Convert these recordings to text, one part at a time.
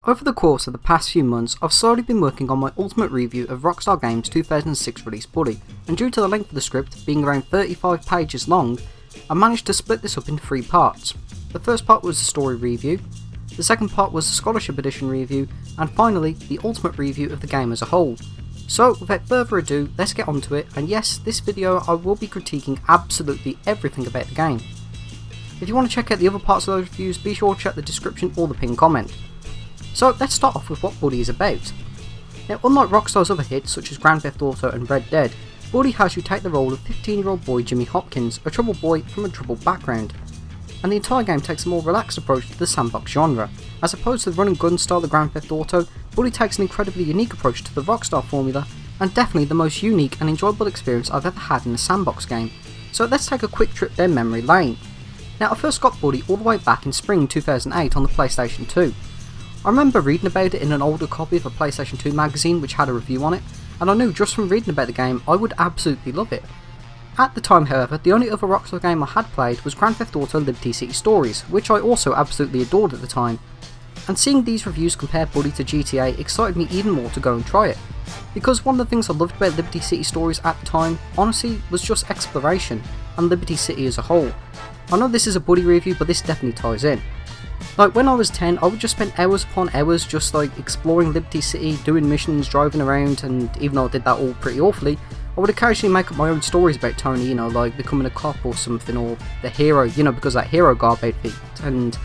Over the course of the past few months, I've slowly been working on my ultimate review of Rockstar Games' 2006 release Bully, and due to the length of the script being around 35 pages long, I managed to split this up into 3 parts. The first part was the story review, the second part was the Scholarship Edition review, and finally, the ultimate review of the game as a whole. So, without further ado, let's get onto it, and yes, this video I will be critiquing absolutely everything about the game. If you want to check out the other parts of those reviews, be sure to check the description or the pinned comment. So let's start off with what Bully is about. Now, unlike Rockstar's other hits such as Grand Theft Auto and Red Dead, Bully has you take the role of 15-year-old boy Jimmy Hopkins, a troubled boy from a troubled background. And the entire game takes a more relaxed approach to the sandbox genre. As opposed to the run and gun style of Grand Theft Auto, Bully takes an incredibly unique approach to the Rockstar formula, and definitely the most unique and enjoyable experience I've ever had in a sandbox game. So let's take a quick trip down memory lane. Now, I first got Bully all the way back in spring 2008 on the PlayStation 2. I remember reading about it in an older copy of a PlayStation 2 magazine which had a review on it, and I knew just from reading about the game I would absolutely love it. At the time, however, the only other Rockstar game I had played was Grand Theft Auto Liberty City Stories, which I also absolutely adored at the time, and seeing these reviews compare Bully to GTA excited me even more to go and try it, because one of the things I loved about Liberty City Stories at the time, honestly, was just exploration, and Liberty City as a whole. I know this is a Bully review, but this definitely ties in. Like, when I was 10, I would just spend hours upon hours just like exploring Liberty City, doing missions, driving around, and even though I did that all pretty awfully, I would occasionally make up my own stories about Tony, you know, like becoming a cop or something, or the hero, you know, because that hero garb outfit, and,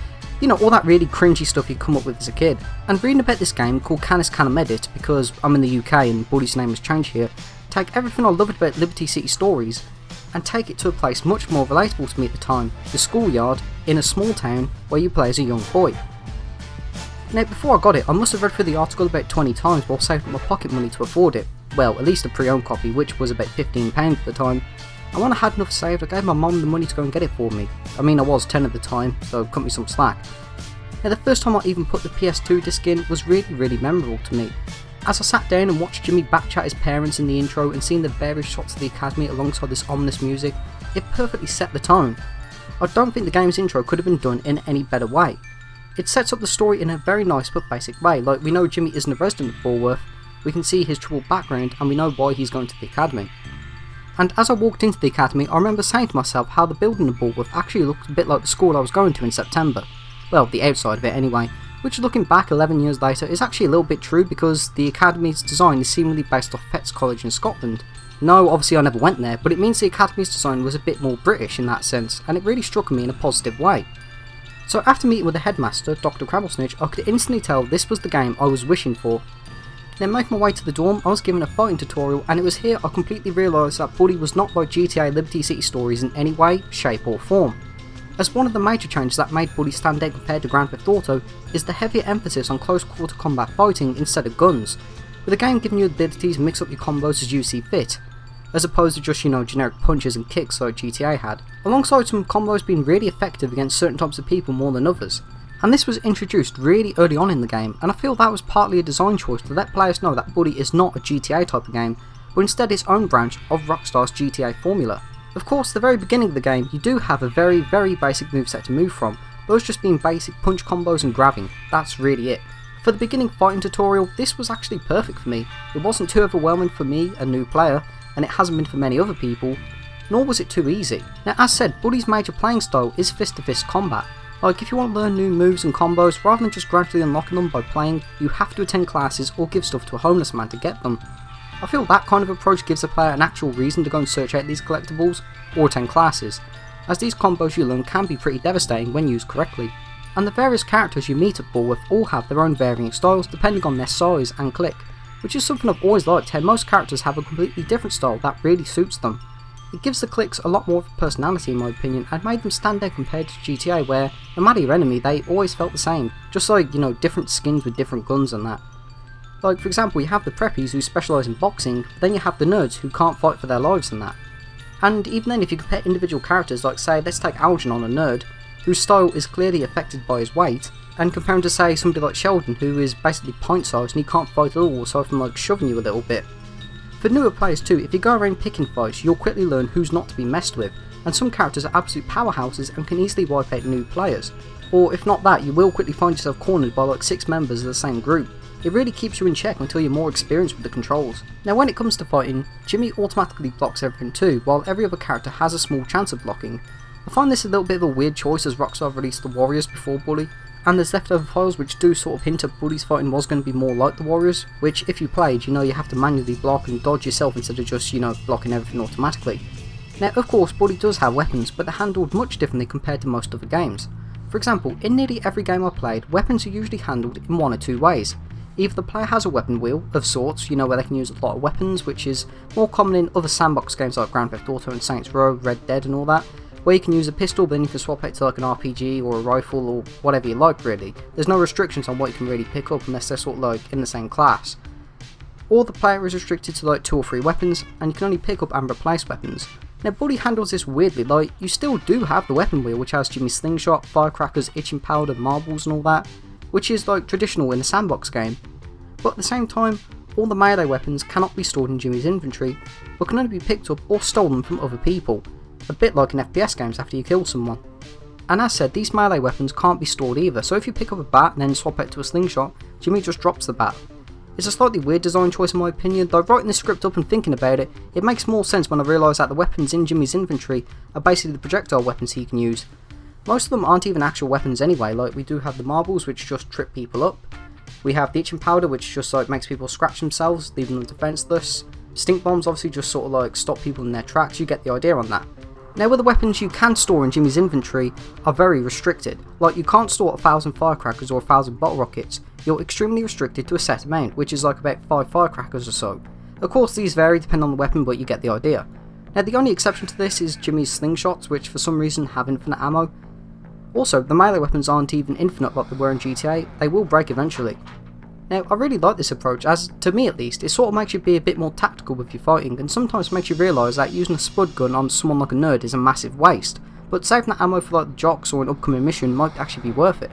you know, all that really cringy stuff you come up with as a kid. And reading about this game called Canis Canem Edit, because I'm in the UK and Bully's name has changed here, take everything I loved about Liberty City Stories and take it to a place much more relatable to me at the time, the schoolyard in a small town where you play as a young boy. Now, before I got it, I must have read through the article about 20 times while saving my pocket money to afford it. Well, at least a pre-owned copy, which was about £15 at the time. And when I had enough saved, I gave my mum the money to go and get it for me. I mean, I was 10 at the time, so cut me some slack. Now, the first time I even put the PS2 disc in was really memorable to me. As I sat down and watched Jimmy backchat his parents in the intro and seeing the various shots of the academy alongside this ominous music, it perfectly set the tone. I don't think the game's intro could have been done in any better way. It sets up the story in a very nice but basic way, like we know Jimmy isn't a resident of Bullworth, we can see his troubled background and we know why he's going to the academy. And as I walked into the academy, I remember saying to myself how the building of Bullworth actually looked a bit like the school I was going to in September. Well, the outside of it anyway. Which, looking back 11 years later, is actually a little bit true because the academy's design is seemingly based off Fettes College in Scotland. No, obviously I never went there, but it means the academy's design was a bit more British in that sense, and it really struck me in a positive way. So after meeting with the headmaster, Dr. Crabblesnitch, I could instantly tell this was the game I was wishing for. Then making my way to the dorm, I was given a fighting tutorial, and it was here I completely realised that Bully was not like GTA Liberty City Stories in any way, shape or form. As one of the major changes that made Bully stand out compared to Grand Theft Auto is the heavier emphasis on close quarter combat fighting instead of guns, with the game giving you the ability to mix up your combos as you see fit, as opposed to just, you know, generic punches and kicks like GTA had, alongside some combos being really effective against certain types of people more than others. And this was introduced really early on in the game, and I feel that was partly a design choice to let players know that Bully is not a GTA type of game, but instead its own branch of Rockstar's GTA formula. Of course, at the very beginning of the game, you do have a very basic moveset to move from, those just being basic punch combos and grabbing, that's really it. For the beginning fighting tutorial, this was actually perfect for me. It wasn't too overwhelming for me, a new player, and it hasn't been for many other people, nor was it too easy. Now, as said, Bully's major playing style is fist-to-fist combat. Like, if you want to learn new moves and combos, rather than just gradually unlocking them by playing, you have to attend classes or give stuff to a homeless man to get them. I feel that kind of approach gives the player an actual reason to go and search out these collectibles, or attend classes, as these combos you learn can be pretty devastating when used correctly. And the various characters you meet at Bullworth all have their own varying styles depending on their size and click, which is something I've always liked, how most characters have a completely different style that really suits them. It gives the cliques a lot more of a personality in my opinion, and made them stand out compared to GTA where, no matter your enemy, they always felt the same, just like, you know, different skins with different guns and that. Like, for example, you have the preppies who specialise in boxing, but then you have the nerds who can't fight for their lives and that. And even then, if you compare individual characters, like say, let's take Algernon, a nerd, whose style is clearly affected by his weight, and compare him to say somebody like Sheldon, who is basically pint-sized and he can't fight at all aside from like shoving you a little bit. For newer players too, if you go around picking fights, you'll quickly learn who's not to be messed with, and some characters are absolute powerhouses and can easily wipe out new players. or if not that, you will quickly find yourself cornered by like 6 members of the same group. It really keeps you in check until you're more experienced with the controls. Now when it comes to fighting, Jimmy automatically blocks everything too, while every other character has a small chance of blocking. I find this a little bit of a weird choice as Rockstar released the Warriors before Bully, and there's leftover files which do sort of hint at Bully's fighting was going to be more like the Warriors, which if you played, you know you have to manually block and dodge yourself instead of just, blocking everything automatically. Now of course Bully does have weapons, but they're handled much differently compared to most other games. For example, in nearly every game I played, weapons are usually handled in one or two ways. Either the player has a weapon wheel of sorts, where they can use a lot of weapons, which is more common in other sandbox games like Grand Theft Auto and Saints Row, Red Dead and all that, where you can use a pistol but then you can swap it to like an RPG or a rifle or whatever you like really. There's no restrictions on what you can really pick up unless they're sort of like in the same class. Or the player is restricted to like 2 or 3 weapons and you can only pick up and replace weapons. Now Bully handles this weirdly, like you still do have the weapon wheel which has Jimmy's slingshot, firecrackers, itching powder, marbles and all that, which is like traditional in a sandbox game. But at the same time, all the melee weapons cannot be stored in Jimmy's inventory, but can only be picked up or stolen from other people, a bit like in FPS games after you kill someone. And as said, these melee weapons can't be stored either, so if you pick up a bat and then swap it to a slingshot, Jimmy just drops the bat. It's a slightly weird design choice in my opinion, though writing this script up and thinking about it, it makes more sense when I realise that the weapons in Jimmy's inventory are basically the projectile weapons he can use. Most of them aren't even actual weapons anyway, like we do have the marbles which just trip people up. We have the itching powder which just like makes people scratch themselves, leaving them defenceless. Stink bombs obviously just sort of like stop people in their tracks, you get the idea on that. Now with the weapons you can store in Jimmy's inventory are very restricted, like you can't store 1,000 firecrackers or 1,000 bottle rockets, you're extremely restricted to a set amount, which is like about 5 firecrackers or so. Of course these vary depending on the weapon, but you get the idea. Now the only exception to this is Jimmy's slingshots, which for some reason have infinite ammo. Also, the melee weapons aren't even infinite like they were in GTA, they will break eventually. Now, I really like this approach, as, to me at least, it sort of makes you be a bit more tactical with your fighting, and sometimes makes you realise that using a spud gun on someone like a nerd is a massive waste, but saving that ammo for like the jocks or an upcoming mission might actually be worth it.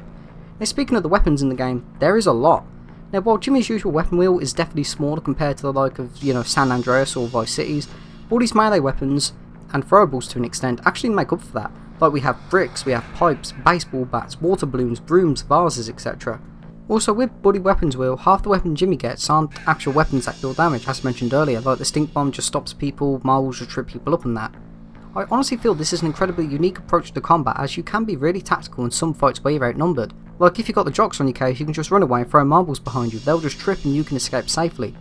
Now speaking of the weapons in the game, there is a lot. Now while Jimmy's usual weapon wheel is definitely smaller compared to the like of, San Andreas or Vice Cities, all these melee weapons, and throwables to an extent, actually make up for that. Like we have bricks, we have pipes, baseball bats, water balloons, brooms, vases, etc. Also with Bully weapons wheel, half the weapons Jimmy gets aren't actual weapons that deal damage, as mentioned earlier, like the stink bomb just stops people, marbles just trip people up and that. I honestly feel this is an incredibly unique approach to combat, as you can be really tactical in some fights where you're outnumbered. Like if you've got the jocks on your case, you can just run away and throw marbles behind you, they'll just trip and you can escape safely.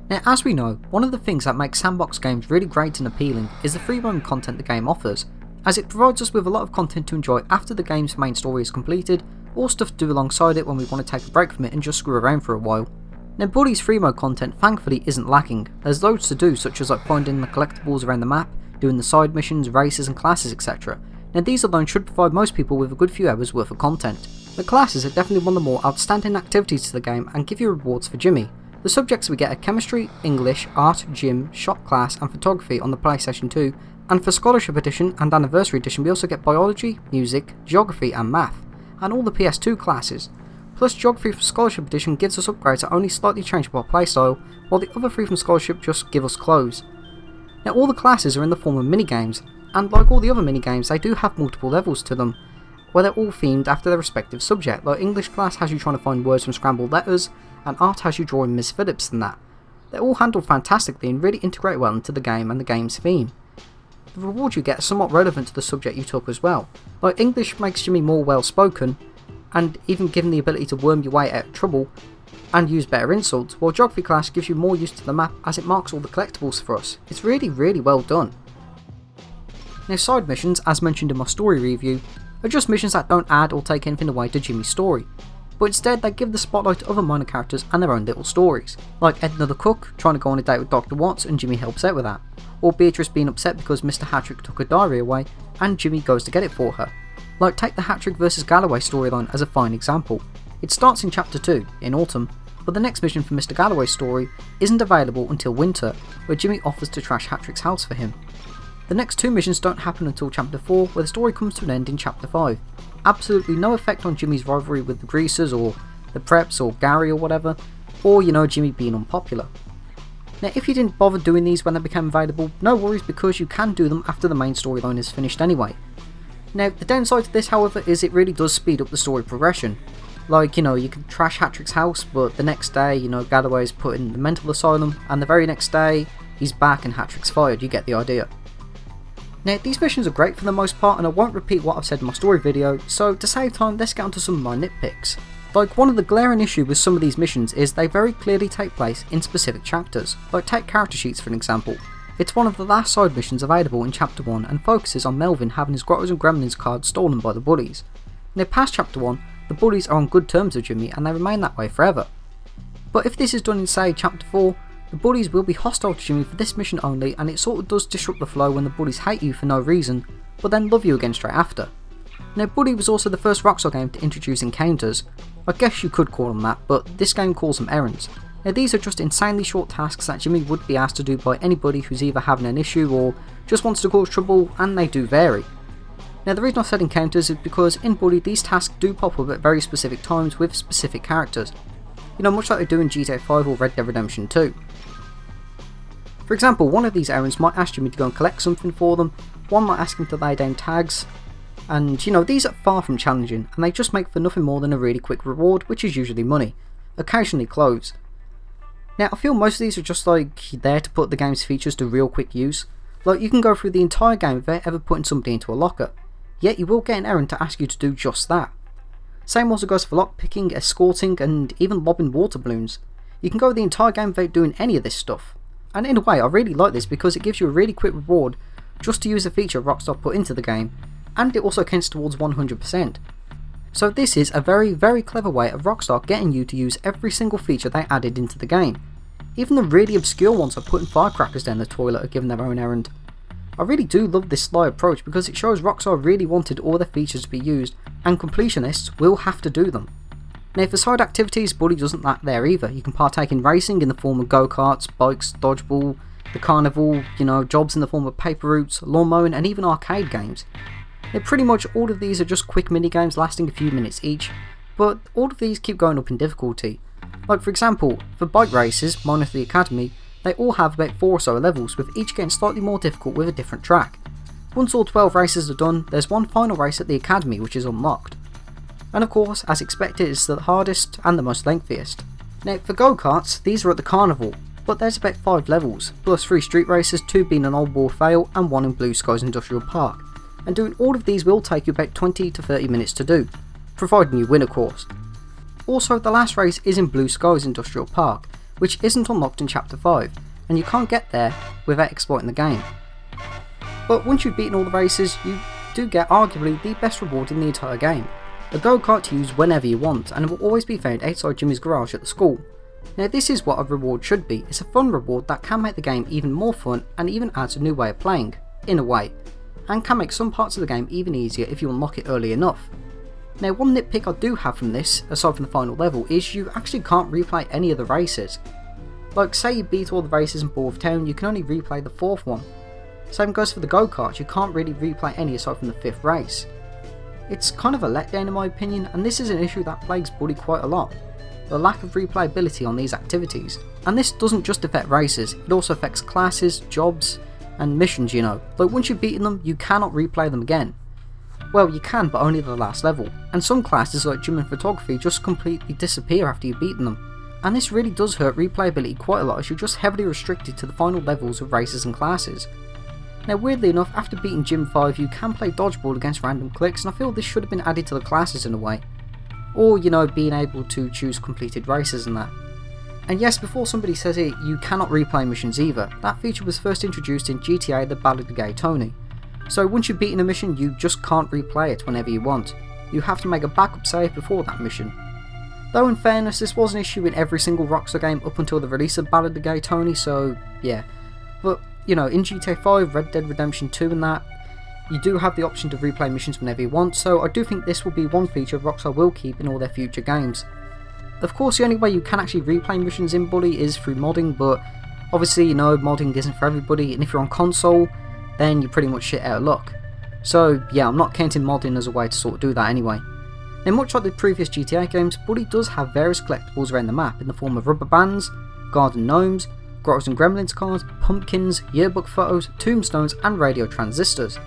Now as we know, one of the things that makes sandbox games really great and appealing is the free roam content the game offers, as it provides us with a lot of content to enjoy after the game's main story is completed, or stuff to do alongside it when we want to take a break from it and just screw around for a while. Now Bully's free mode content thankfully isn't lacking, there's loads to do such as like finding the collectibles around the map, doing the side missions, races and classes etc. Now these alone should provide most people with a good few hours worth of content. The classes are definitely one of the more outstanding activities to the game and give you rewards for Jimmy. The subjects we get are chemistry, English, art, gym, shop class and photography on the PlayStation 2, and for Scholarship Edition and Anniversary Edition we also get biology, music, geography and math, and all the PS2 classes. Plus Geography for Scholarship Edition gives us upgrades that only slightly change our playstyle, while the other 3 from Scholarship just give us clothes. Now all the classes are in the form of minigames, and like all the other minigames they do have multiple levels to them, where they're all themed after their respective subject, like English class has you trying to find words from scrambled letters, and art has you drawing Miss Phillips and that. They're all handled fantastically and really integrate well into the game and the game's theme. The rewards you get are somewhat relevant to the subject you took as well, like English makes Jimmy more well spoken, and even given the ability to worm your way out of trouble, and use better insults, while Geography class gives you more use to the map as it marks all the collectibles for us. It's really well done. Now side missions, as mentioned in my story review, are just missions that don't add or take anything away to Jimmy's story, but instead they give the spotlight to other minor characters and their own little stories, like Edna the cook trying to go on a date with Dr. Watts and Jimmy helps out with that, or Beatrice being upset because Mr. Hattrick took her diary away and Jimmy goes to get it for her. Like take the Hattrick vs Galloway storyline as a fine example. It starts in chapter 2, in autumn, but the next mission for Mr. Galloway's story isn't available until winter, where Jimmy offers to trash Hattrick's house for him. The next 2 missions don't happen until chapter 4, where the story comes to an end in chapter 5. Absolutely no effect on Jimmy's rivalry with the Greasers or the Preps or Gary or whatever, or Jimmy being unpopular. Now if you didn't bother doing these when they became available, no worries because you can do them after the main storyline is finished anyway. Now, the downside to this, however, is it really does speed up the story progression. Like, you can trash Hattrick's house, but the next day, Galloway's put in the mental asylum, and the very next day, he's back and Hattrick's fired. You get the idea. Now, these missions are great for the most part, and I won't repeat what I've said in my story video, so to save time, let's get onto some of my nitpicks. Like, one of the glaring issues with some of these missions is they very clearly take place in specific chapters. Like, take character sheets for an example. It's one of the last side missions available in Chapter 1 and focuses on Melvin having his Grottos and Gremlins card stolen by the bullies. Now, past Chapter 1, the bullies are on good terms with Jimmy and they remain that way forever. But if this is done in, say, Chapter 4, the bullies will be hostile to Jimmy for this mission only, and it sort of does disrupt the flow when the bullies hate you for no reason, but then love you again straight after. Now, Bully was also the first Rockstar game to introduce encounters. I guess you could call them that, but this game calls them errands. Now, these are just insanely short tasks that Jimmy would be asked to do by anybody who's either having an issue or just wants to cause trouble, and they do vary. Now, the reason I said encounters is because in Bully these tasks do pop up at very specific times with specific characters. Much like they do in GTA 5 or Red Dead Redemption 2. For example, one of these errands might ask Jimmy to go and collect something for them, one might ask him to lay down tags, and these are far from challenging, and they just make for nothing more than a really quick reward, which is usually money, occasionally clothes. Now, I feel most of these are just like there to put the game's features to real quick use. Like, you can go through the entire game without ever putting somebody into a locker, yet you will get an errand to ask you to do just that. Same also goes for lockpicking, escorting, and even lobbing water balloons. You can go the entire game without doing any of this stuff. And in a way, I really like this because it gives you a really quick reward just to use a feature Rockstar put into the game, and it also counts towards 100%. So this is a very, very clever way of Rockstar getting you to use every single feature they added into the game. Even the really obscure ones like putting firecrackers down the toilet are given their own errand. I really do love this sly approach because it shows Rockstar really wanted all their features to be used, and completionists will have to do them. Now, for side activities, Bully doesn't lack there either. You can partake in racing in the form of Go Karts, bikes, Dodgeball, the Carnival, jobs in the form of paper routes, lawn mowing, and even arcade games. Now, pretty much all of these are just quick mini games lasting a few minutes each, but all of these keep going up in difficulty. Like, for example, for bike races, minus the Academy, they all have about 4 or so levels, with each getting slightly more difficult with a different track. Once all 12 races are done, there's one final race at the Academy which is unlocked. And of course, as expected, it's the hardest and the most lengthiest. Now, for Go Karts, these are at the Carnival, but there's about 5 levels, plus 3 street races, 2 being an old war fail and 1 in Blue Skies Industrial Park, and doing all of these will take you about 20 to 30 minutes to do, providing you win of course. Also, the last race is in Blue Skies Industrial Park, which isn't unlocked in Chapter 5, and you can't get there without exploiting the game. But once you've beaten all the races, you do get arguably the best reward in the entire game. A go-kart to use whenever you want, and it will always be found outside Jimmy's garage at the school. Now, this is what a reward should be. It's a fun reward that can make the game even more fun and even adds a new way of playing, in a way, and can make some parts of the game even easier if you unlock it early enough. Now, one nitpick I do have from this, aside from the final level, is you actually can't replay any of the races. Like, say you beat all the races in Ball of Town, you can only replay the 4th one. Same goes for the go-karts, you can't really replay any aside from the 5th race. It's kind of a letdown in my opinion, and this is an issue that plagues Bully quite a lot. The lack of replayability on these activities. And this doesn't just affect races, it also affects classes, jobs, and missions, Like, once you've beaten them, you cannot replay them again. Well, you can, but only the last level. And some classes like gym and photography just completely disappear after you've beaten them. And this really does hurt replayability quite a lot as you're just heavily restricted to the final levels of races and classes. Now, weirdly enough, after beating Gym 5 you can play Dodgeball against random clicks, and I feel this should have been added to the classes in a way. Or, being able to choose completed races and that. And yes, before somebody says it, you cannot replay missions either. That feature was first introduced in GTA The Ballad of Gay Tony. So once you've beaten a mission, you just can't replay it whenever you want. You have to make a backup save before that mission. Though in fairness, this was an issue in every single Rockstar game up until the release of Ballad of Gay Tony, so yeah. But, in GTA 5, Red Dead Redemption 2 and that, you do have the option to replay missions whenever you want, so I do think this will be one feature Rockstar will keep in all their future games. Of course, the only way you can actually replay missions in Bully is through modding, but obviously, modding isn't for everybody, and if you're on console, then you're pretty much shit out of luck. So yeah, I'm not counting modding as a way to sort of do that anyway. Now, much like the previous GTA games, Bully does have various collectibles around the map in the form of rubber bands, garden gnomes, Grottos and Gremlins cards, pumpkins, yearbook photos, tombstones and radio transistors.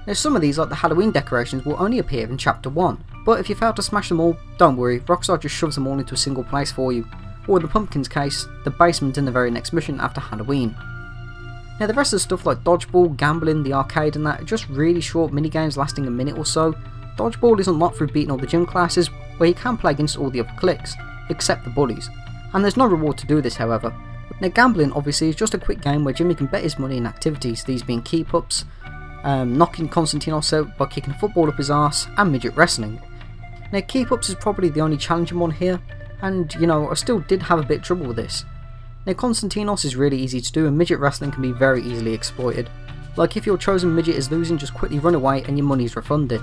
Now some of these, like the Halloween decorations, will only appear in Chapter 1, but if you fail to smash them all, don't worry, Rockstar just shoves them all into a single place for you, or in the Pumpkin's case, the basement in the very next mission after Halloween. Now the rest of the stuff like Dodgeball, gambling, the arcade and that are just really short minigames lasting a minute or so. Dodgeball is unlocked through beating all the gym classes, where you can play against all the other cliques, except the bullies, and there's no reward to do this however. Now gambling obviously is just a quick game where Jimmy can bet his money in activities, these being keep-ups, knocking Konstantinos out by kicking a football up his arse, and midget wrestling. Now keep-ups is probably the only challenging one here, and you know, I still did have a bit of trouble with this. Now Konstantinos is really easy to do and midget wrestling can be very easily exploited. Like if your chosen midget is losing, just quickly run away and your money is refunded.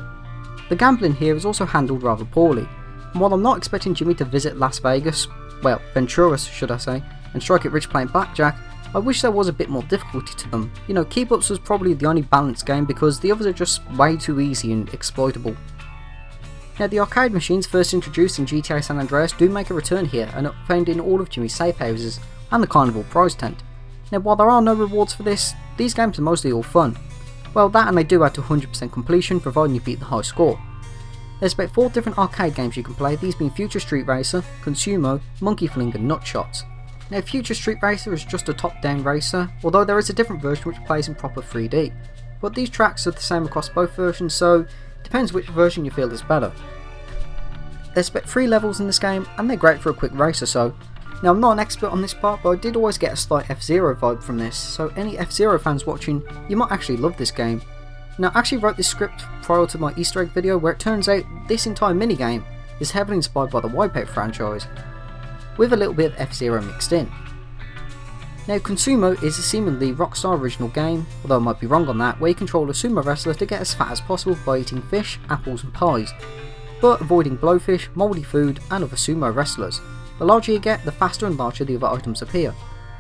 The gambling here is also handled rather poorly, and while I'm not expecting Jimmy to visit Las Vegas, well, Venturas should I say, and strike it rich playing blackjack, I wish there was a bit more difficulty to them. You know, keep-ups was probably the only balanced game because the others are just way too easy and exploitable. Now the arcade machines first introduced in GTA San Andreas do make a return here and are found in all of Jimmy's safe houses and the Carnival prize tent. Now while there are no rewards for this, these games are mostly all fun. Well, that and they do add to 100% completion providing you beat the high score. There's about 4 different arcade games you can play, these being Future Street Racer, Consumo, Monkey Fling and Nutshots. Now Future Street Racer is just a top-down racer, although there is a different version which plays in proper 3D. But these tracks are the same across both versions, so it depends which version you feel is better. There's about 3 levels in this game and they're great for a quick race or so. Now I'm not an expert on this part, but I did always get a slight F-Zero vibe from this, so any F-Zero fans watching, you might actually love this game. Now I actually wrote this script prior to my Easter egg video where it turns out this entire minigame is heavily inspired by the Wipeout franchise, with a little bit of F-Zero mixed in. Now Consumo is a seemingly Rockstar original game, although I might be wrong on that, where you control a sumo wrestler to get as fat as possible by eating fish, apples and pies, but avoiding blowfish, mouldy food and other sumo wrestlers. The larger you get, the faster and larger the other items appear,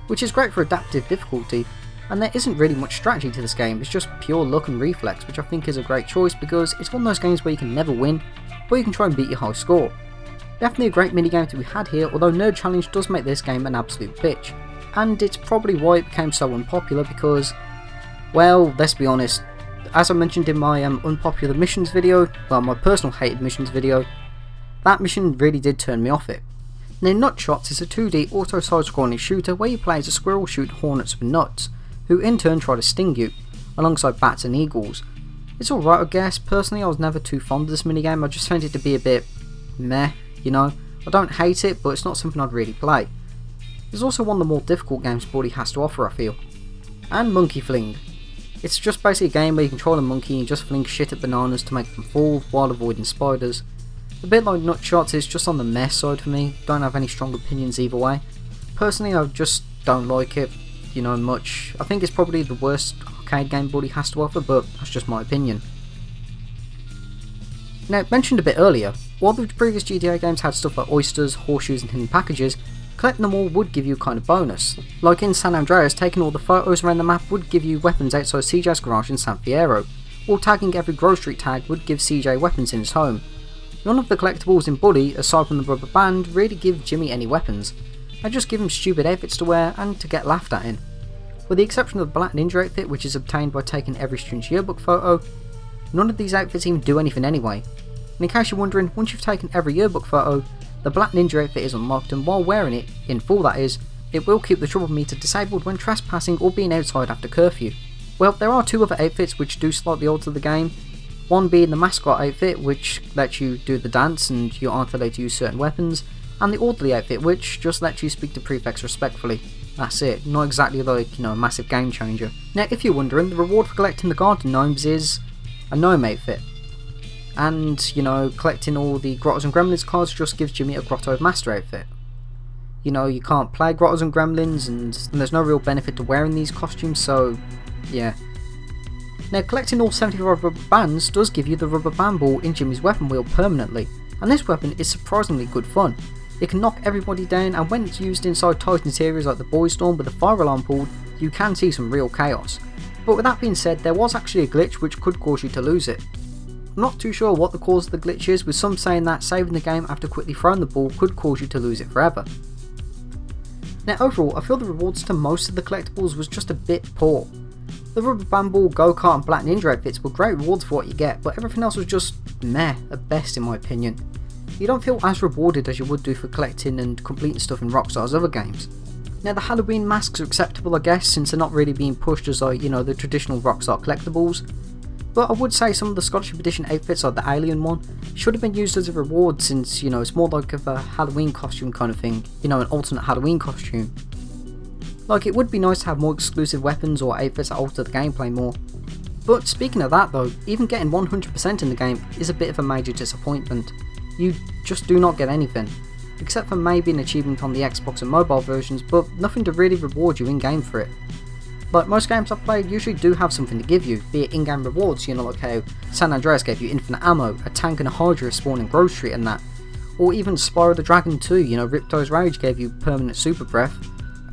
which is great for adaptive difficulty, and there isn't really much strategy to this game, it's just pure luck and reflex, which I think is a great choice because it's one of those games where you can never win, but you can try and beat your high score. Definitely a great minigame to be had here, although Nerd Challenge does make this game an absolute bitch, and it's probably why it became so unpopular because, well, let's be honest, as I mentioned in my unpopular missions video, well my personal hated missions video, that mission really did turn me off it. Now Nutshots is a 2D auto side-scrolling shooter where you play as a squirrel shoot hornets with nuts, who in turn try to sting you, alongside bats and eagles. It's alright I guess, personally I was never too fond of this minigame, I just found it to be a bit meh, you know. I don't hate it, but it's not something I'd really play. It's also one of the more difficult games Buddy has to offer I feel. And Monkey Fling. It's just basically a game where you control a monkey and just fling shit at bananas to make them fall while avoiding spiders. A bit like Nutshots is just on the meh side for me, don't have any strong opinions either way. Personally I just don't like it, you know, much. I think it's probably the worst arcade game Buddy has to offer, but that's just my opinion. Now mentioned a bit earlier, while the previous GTA games had stuff like oysters, horseshoes and hidden packages, collecting them all would give you a kind of bonus. Like in San Andreas, taking all the photos around the map would give you weapons outside CJ's garage in San Fierro, or tagging every Grove Street tag would give CJ weapons in his home. None of the collectibles in Buddy, aside from the rubber band, really give Jimmy any weapons. They just give him stupid outfits to wear and to get laughed at in. With the exception of the black ninja outfit, which is obtained by taking every student's yearbook photo, none of these outfits even do anything anyway. And in case you're wondering, once you've taken every yearbook photo, the black ninja outfit is unlocked, and while wearing it, in full that is, it will keep the trouble meter disabled when trespassing or being outside after curfew. Well, there are 2 other outfits which do slightly alter the game, one being the mascot outfit which lets you do the dance and you aren't allowed to use certain weapons, and the orderly outfit which just lets you speak to prefects respectfully. That's it, not exactly like, you know, a massive game changer. Now if you're wondering, the reward for collecting the garden gnomes is a gnome outfit. And, you know, collecting all the Grottos and Gremlins cards just gives Jimmy a Grotto Master outfit. You know, you can't play Grottos and Gremlins and there's no real benefit to wearing these costumes, so yeah. Now collecting all 75 rubber bands does give you the rubber band ball in Jimmy's weapon wheel permanently, and this weapon is surprisingly good fun. It can knock everybody down, and when it's used inside tight interiors like the Boy Storm with a fire alarm pulled, you can see some real chaos. But with that being said, there was actually a glitch which could cause you to lose it. I'm not too sure what the cause of the glitch is, with some saying that saving the game after quickly throwing the ball could cause you to lose it forever. Now overall, I feel the rewards to most of the collectibles was just a bit poor. The Rubber Band Ball, Go Kart and Black Ninja outfits were great rewards for what you get, but everything else was just meh at best in my opinion. You don't feel as rewarded as you would do for collecting and completing stuff in Rockstar's other games. Now the Halloween masks are acceptable I guess, since they're not really being pushed as like, the traditional Rockstar collectibles. But I would say some of the Scholarship Edition outfits, like the alien one, should have been used as a reward, since it's more like of a Halloween costume kind of thing, an alternate Halloween costume. Like, it would be nice to have more exclusive weapons or outfits that alter the gameplay more. But speaking of that though, even getting 100% in the game is a bit of a major disappointment. You just do not get anything, except for maybe an achievement on the Xbox and mobile versions, but nothing to really reward you in game for it. Like most games I've played usually do have something to give you, be it in-game rewards, like how San Andreas gave you infinite ammo, a tank and a Hydra spawn in Grove Street and that, or even Spyro the Dragon 2, Ripto's Rage gave you permanent super breath,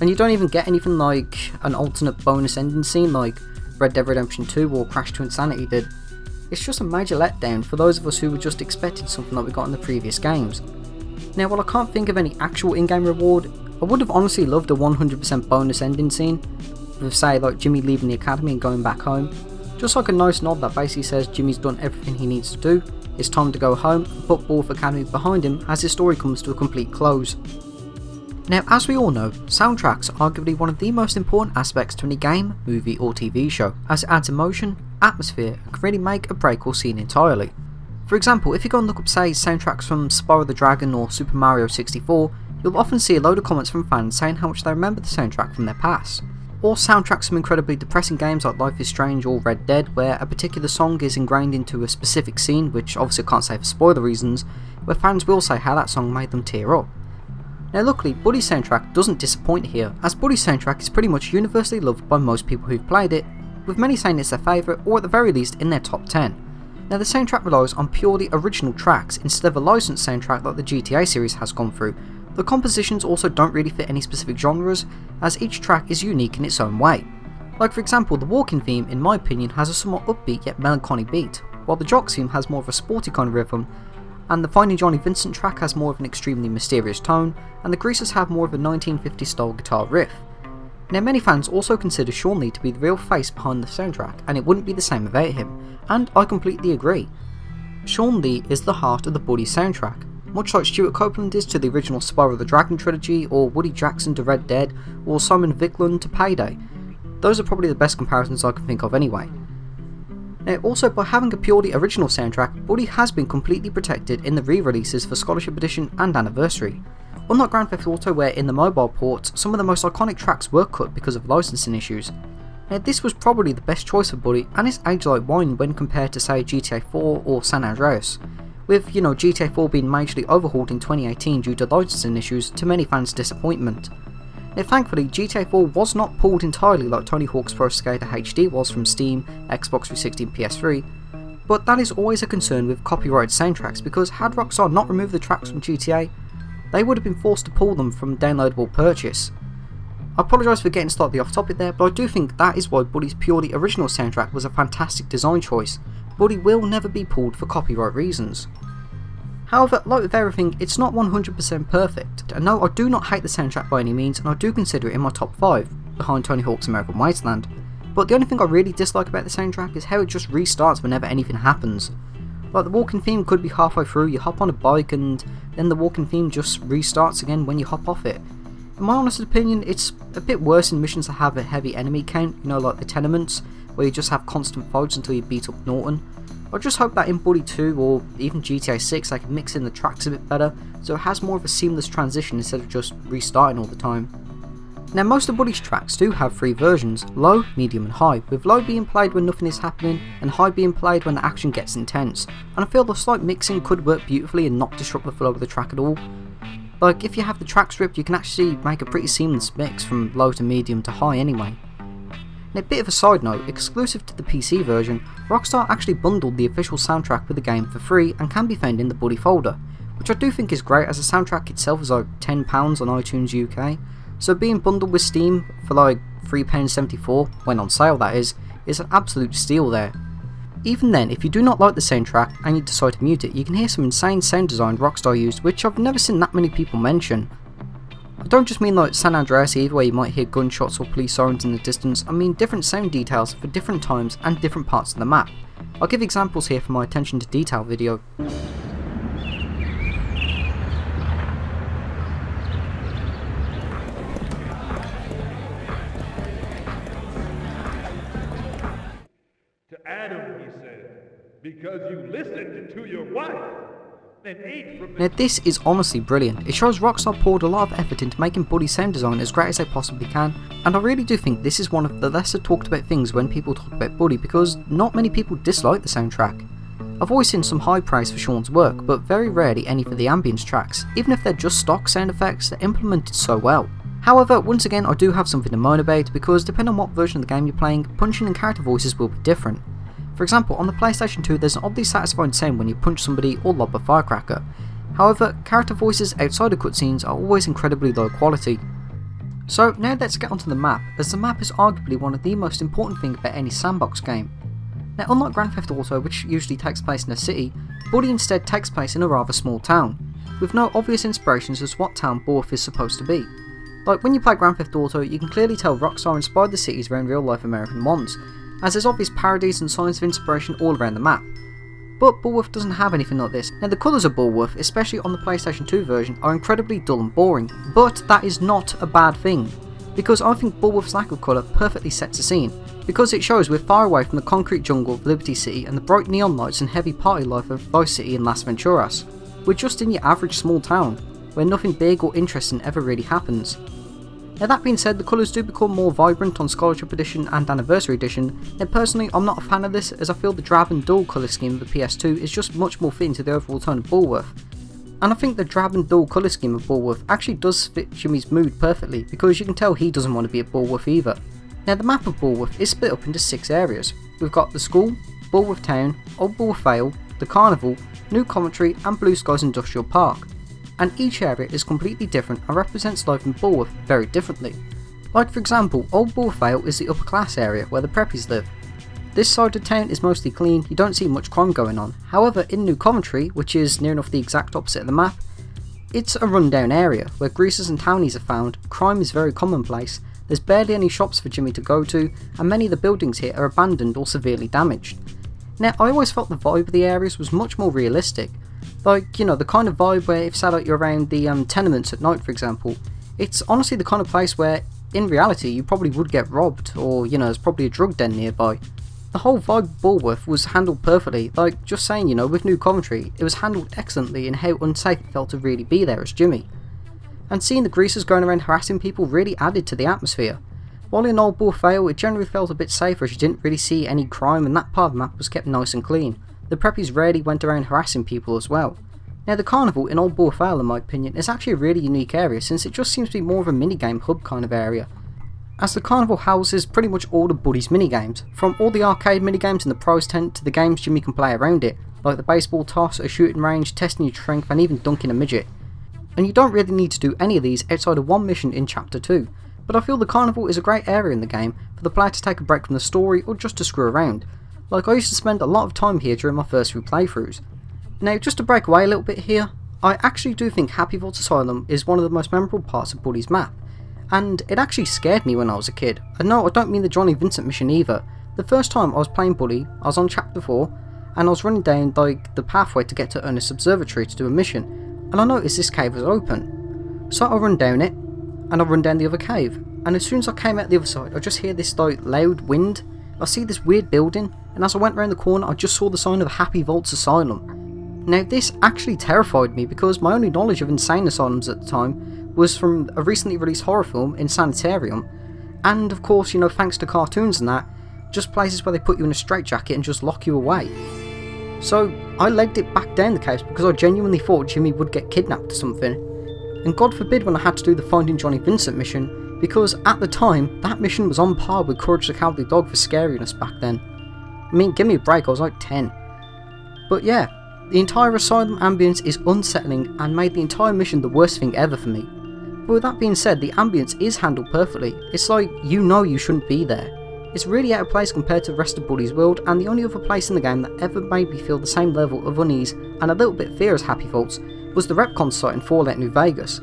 and you don't even get anything like an alternate bonus ending scene like Red Dead Redemption 2 or Crash to Insanity did. It's just a major letdown for those of us who were just expecting something like we got in the previous games. Now while I can't think of any actual in-game reward, I would have honestly loved a 100% bonus ending scene, with say like Jimmy leaving the academy and going back home. Just like a nice nod that basically says Jimmy's done everything he needs to do, it's time to go home, and put Wolf Academy behind him as his story comes to a complete close. Now as we all know, soundtracks are arguably one of the most important aspects to any game, movie or TV show, as it adds emotion, atmosphere and can really make or break or scene entirely. For example, if you go and look up say soundtracks from Spyro the Dragon or Super Mario 64, you'll often see a load of comments from fans saying how much they remember the soundtrack from their past. Or soundtracks from incredibly depressing games like Life is Strange or Red Dead, where a particular song is ingrained into a specific scene, which obviously I can't say for spoiler reasons, where fans will say how that song made them tear up. Now luckily, Buddy's soundtrack doesn't disappoint here, as Buddy's soundtrack is pretty much universally loved by most people who've played it, with many saying it's their favourite or at the very least in their top 10. Now the soundtrack relies on purely original tracks instead of a licensed soundtrack like the GTA series has gone through. The compositions also don't really fit any specific genres, as each track is unique in its own way. Like for example, the Walking theme in my opinion has a somewhat upbeat yet melancholy beat, while the Jocks theme has more of a sporty kind of rhythm, and the Finding Johnny Vincent track has more of an extremely mysterious tone, and the Greasers have more of a 1950s style guitar riff. Now many fans also consider Sean Lee to be the real face behind the soundtrack, and it wouldn't be the same without him, and I completely agree. Sean Lee is the heart of the Buddy soundtrack, much like Stuart Copeland is to the original Spyro the Dragon trilogy, or Woody Jackson to Red Dead, or Simon Viklund to Payday. Those are probably the best comparisons I can think of anyway. Now also, by having a purely original soundtrack, Buddy has been completely protected in the re-releases for Scholarship Edition and Anniversary. Unlike Grand Theft Auto, where in the mobile ports, some of the most iconic tracks were cut because of licensing issues. Now this was probably the best choice for Buddy, and it's aged like wine when compared to say GTA 4 or San Andreas, with GTA 4 being majorly overhauled in 2018 due to licensing issues to many fans' disappointment. Now thankfully, GTA 4 was not pulled entirely like Tony Hawk's Pro Skater HD was from Steam, Xbox 360 and PS3, but that is always a concern with copyrighted soundtracks, because had Rockstar not removed the tracks from GTA, they would have been forced to pull them from downloadable purchase. I apologise for getting slightly off topic there, but I do think that is why Buddy's purely original soundtrack was a fantastic design choice. Buddy will never be pulled for copyright reasons. However, like with everything, it's not 100% perfect, and no, I do not hate the soundtrack by any means, and I do consider it in my top 5, behind Tony Hawk's American Wasteland, but the only thing I really dislike about the soundtrack is how it just restarts whenever anything happens. Like the Walking theme could be halfway through, you hop on a bike and then the Walking theme just restarts again when you hop off it. In my honest opinion, it's a bit worse in missions that have a heavy enemy count, like the Tenements, where you just have constant fights until you beat up Norton. I just hope that in Buddy 2 or even GTA 6 they can mix in the tracks a bit better, so it has more of a seamless transition instead of just restarting all the time. Now most of Buddy's tracks do have 3 versions, low, medium and high, with low being played when nothing is happening and high being played when the action gets intense, and I feel the slight mixing could work beautifully and not disrupt the flow of the track at all. Like if you have the tracks ripped, you can actually make a pretty seamless mix from low to medium to high anyway. Now a bit of a side note, exclusive to the PC version, Rockstar actually bundled the official soundtrack with the game for free and can be found in the Buddy folder, which I do think is great as the soundtrack itself is like £10 on iTunes UK, so being bundled with Steam for like £3.74, when on sale that is an absolute steal there. Even then, if you do not like the soundtrack and you decide to mute it, you can hear some insane sound design Rockstar used, which I've never seen that many people mention. I don't just mean like San Andreas either, where you might hear gunshots or police sirens in the distance. I mean different sound details for different times and different parts of the map. I'll give examples here from my attention to detail video. Adam, he said, because you listened to your wife and ate from the... Now this is honestly brilliant. It shows Rockstar poured a lot of effort into making Buddy's sound design as great as they possibly can, and I really do think this is one of the lesser talked about things when people talk about Buddy, because not many people dislike the soundtrack. I've always seen some high praise for Sean's work, but very rarely any for the ambience tracks. Even if they're just stock sound effects, they're implemented so well. However, once again I do have something to moan about, because depending on what version of the game you're playing, punching and character voices will be different. For example, on the PlayStation 2 there's an oddly satisfying sound when you punch somebody or lob a firecracker. However, character voices outside of cutscenes are always incredibly low quality. So now let's get onto the map, as the map is arguably one of the most important things about any sandbox game. Now unlike Grand Theft Auto, which usually takes place in a city, Buddy instead takes place in a rather small town, with no obvious inspirations as to what town Borth is supposed to be. Like when you play Grand Theft Auto, you can clearly tell Rockstar inspired the cities around real life American ones, as there's obvious parodies and signs of inspiration all around the map. But Bullworth doesn't have anything like this. Now the colours of Bullworth, especially on the PlayStation 2 version, are incredibly dull and boring, but that is not a bad thing, because I think Bullworth's lack of colour perfectly sets the scene, because it shows we're far away from the concrete jungle of Liberty City and the bright neon lights and heavy party life of Vice City and Las Venturas. We're just in your average small town, where nothing big or interesting ever really happens. Now that being said, the colours do become more vibrant on Scholarship Edition and Anniversary Edition, and personally I'm not a fan of this, as I feel the drab and dull colour scheme of the PS2 is just much more fitting to the overall tone of Bullworth. And I think the drab and dull colour scheme of Bullworth actually does fit Jimmy's mood perfectly, because you can tell he doesn't want to be at Bullworth either. Now the map of Bullworth is split up into 6 areas. We've got the school, Bullworth Town, Old Bullworth Vale, the Carnival, New Coventry and Blue Skies Industrial Park. And each area is completely different and represents life in Bullworth very differently. Like for example, Old Bullworth Vale is the upper class area where the preppies live. This side of town is mostly clean, you don't see much crime going on. However, in New Coventry, which is near enough the exact opposite of the map, it's a rundown area where greasers and townies are found, crime is very commonplace, there's barely any shops for Jimmy to go to, and many of the buildings here are abandoned or severely damaged. Now I always felt the vibe of the areas was much more realistic. Like, you know, the kind of vibe where if say like you're around the tenements at night for example, it's honestly the kind of place where in reality you probably would get robbed, or you know, there's probably a drug den nearby. The whole vibe of Bullworth was handled perfectly, like just saying, you know, with New Coventry, it was handled excellently in how unsafe it felt to really be there as Jimmy. And seeing the greasers going around harassing people really added to the atmosphere. While in Old Bullworth Vale it generally felt a bit safer as you didn't really see any crime and that part of the map was kept nice and clean. The preppies rarely went around harassing people as well. Now the Carnival in Old Bullworth Vale in my opinion is actually a really unique area, since it just seems to be more of a minigame hub kind of area, as the Carnival houses pretty much all of Buddy's minigames, from all the arcade minigames in the prize tent to the games Jimmy can play around it, like the baseball toss, a shooting range, testing your strength and even dunking a midget. And you don't really need to do any of these outside of one mission in Chapter 2, but I feel the Carnival is a great area in the game for the player to take a break from the story or just to screw around. Like I used to spend a lot of time here during my first few playthroughs. Now just to break away a little bit here, I actually do think Happy Vault Asylum is one of the most memorable parts of Buddy's map, and it actually scared me when I was a kid. And no, I don't mean the Johnny Vincent mission either. The first time I was playing Buddy, I was on Chapter 4, and I was running down like the pathway to get to Ernest Observatory to do a mission, and I noticed this cave was open. So I run down it, and I run down the other cave, and as soon as I came out the other side I just hear this like loud wind, I see this weird building, and as I went round the corner I just saw the sign of Happy Vaults Asylum. Now this actually terrified me, because my only knowledge of insane asylums at the time was from a recently released horror film, Insanitarium, and of course, you know, thanks to cartoons and that, just places where they put you in a straitjacket and just lock you away. So I legged it back down the caves because I genuinely thought Jimmy would get kidnapped or something, and God forbid when I had to do the Finding Johnny Vincent mission, because at the time that mission was on par with Courage the Cowardly Dog for scariness back then. I mean, give me a break, I was like 10. But yeah, the entire asylum ambience is unsettling and made the entire mission the worst thing ever for me. But with that being said, the ambience is handled perfectly. It's like, you know you shouldn't be there. It's really out of place compared to the rest of Buddy's world, and the only other place in the game that ever made me feel the same level of unease and a little bit fear as Happy Vaults was the Repcon site in Fallout New Vegas.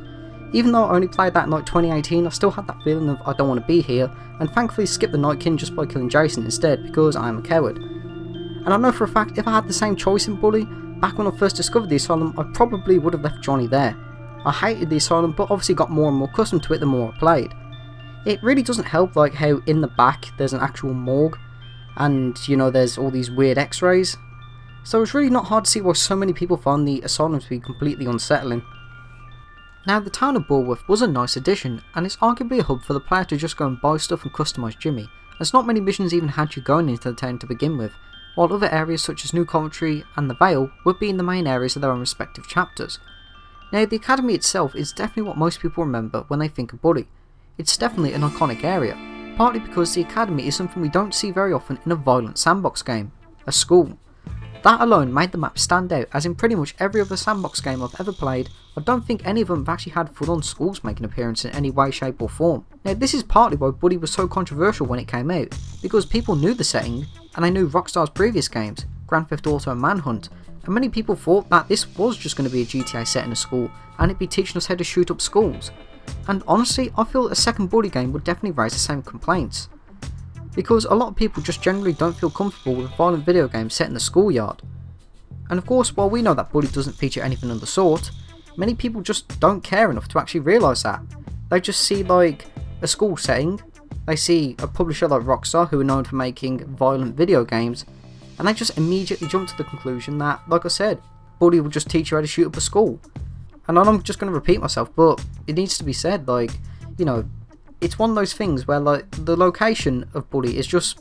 Even though I only played that in like 2018, I still had that feeling of I don't want to be here, and thankfully skipped the Night King just by killing Jason instead because I am a coward. And I know for a fact if I had the same choice in Bully, back when I first discovered the Asylum, I probably would have left Johnny there. I hated the Asylum, but obviously got more and more accustomed to it the more I played. It really doesn't help like how in the back there's an actual morgue, and you know there's all these weird x-rays. So it's really not hard to see why so many people find the Asylum to be completely unsettling. Now the town of Bulworth was a nice addition, and it's arguably a hub for the player to just go and buy stuff and customise Jimmy, as not many missions even had you going into the town to begin with, while other areas such as New Coventry and the Vale would be in the main areas of their own respective chapters. Now the academy itself is definitely what most people remember when they think of Bully. It's definitely an iconic area, partly because the academy is something we don't see very often in a violent sandbox game, a school. That alone made the map stand out, as in pretty much every other sandbox game I've ever played, I don't think any of them have actually had full-on schools make an appearance in any way, shape or form. Now this is partly why Bully was so controversial when it came out, because people knew the setting, and they knew Rockstar's previous games, Grand Theft Auto and Manhunt, and many people thought that this was just going to be a GTA set in a school, and it'd be teaching us how to shoot up schools. And honestly, I feel a second Bully game would definitely raise the same complaints, because a lot of people just generally don't feel comfortable with violent video games set in the schoolyard. And of course, while we know that Bully doesn't feature anything of the sort, many people just don't care enough to actually realise that. They just see like a school setting, they see a publisher like Rockstar who are known for making violent video games, and they just immediately jump to the conclusion that, like I said, Bully will just teach you how to shoot up a school. And I'm just going to repeat myself, but it needs to be said, like, you know, it's one of those things where like the location of Bully is just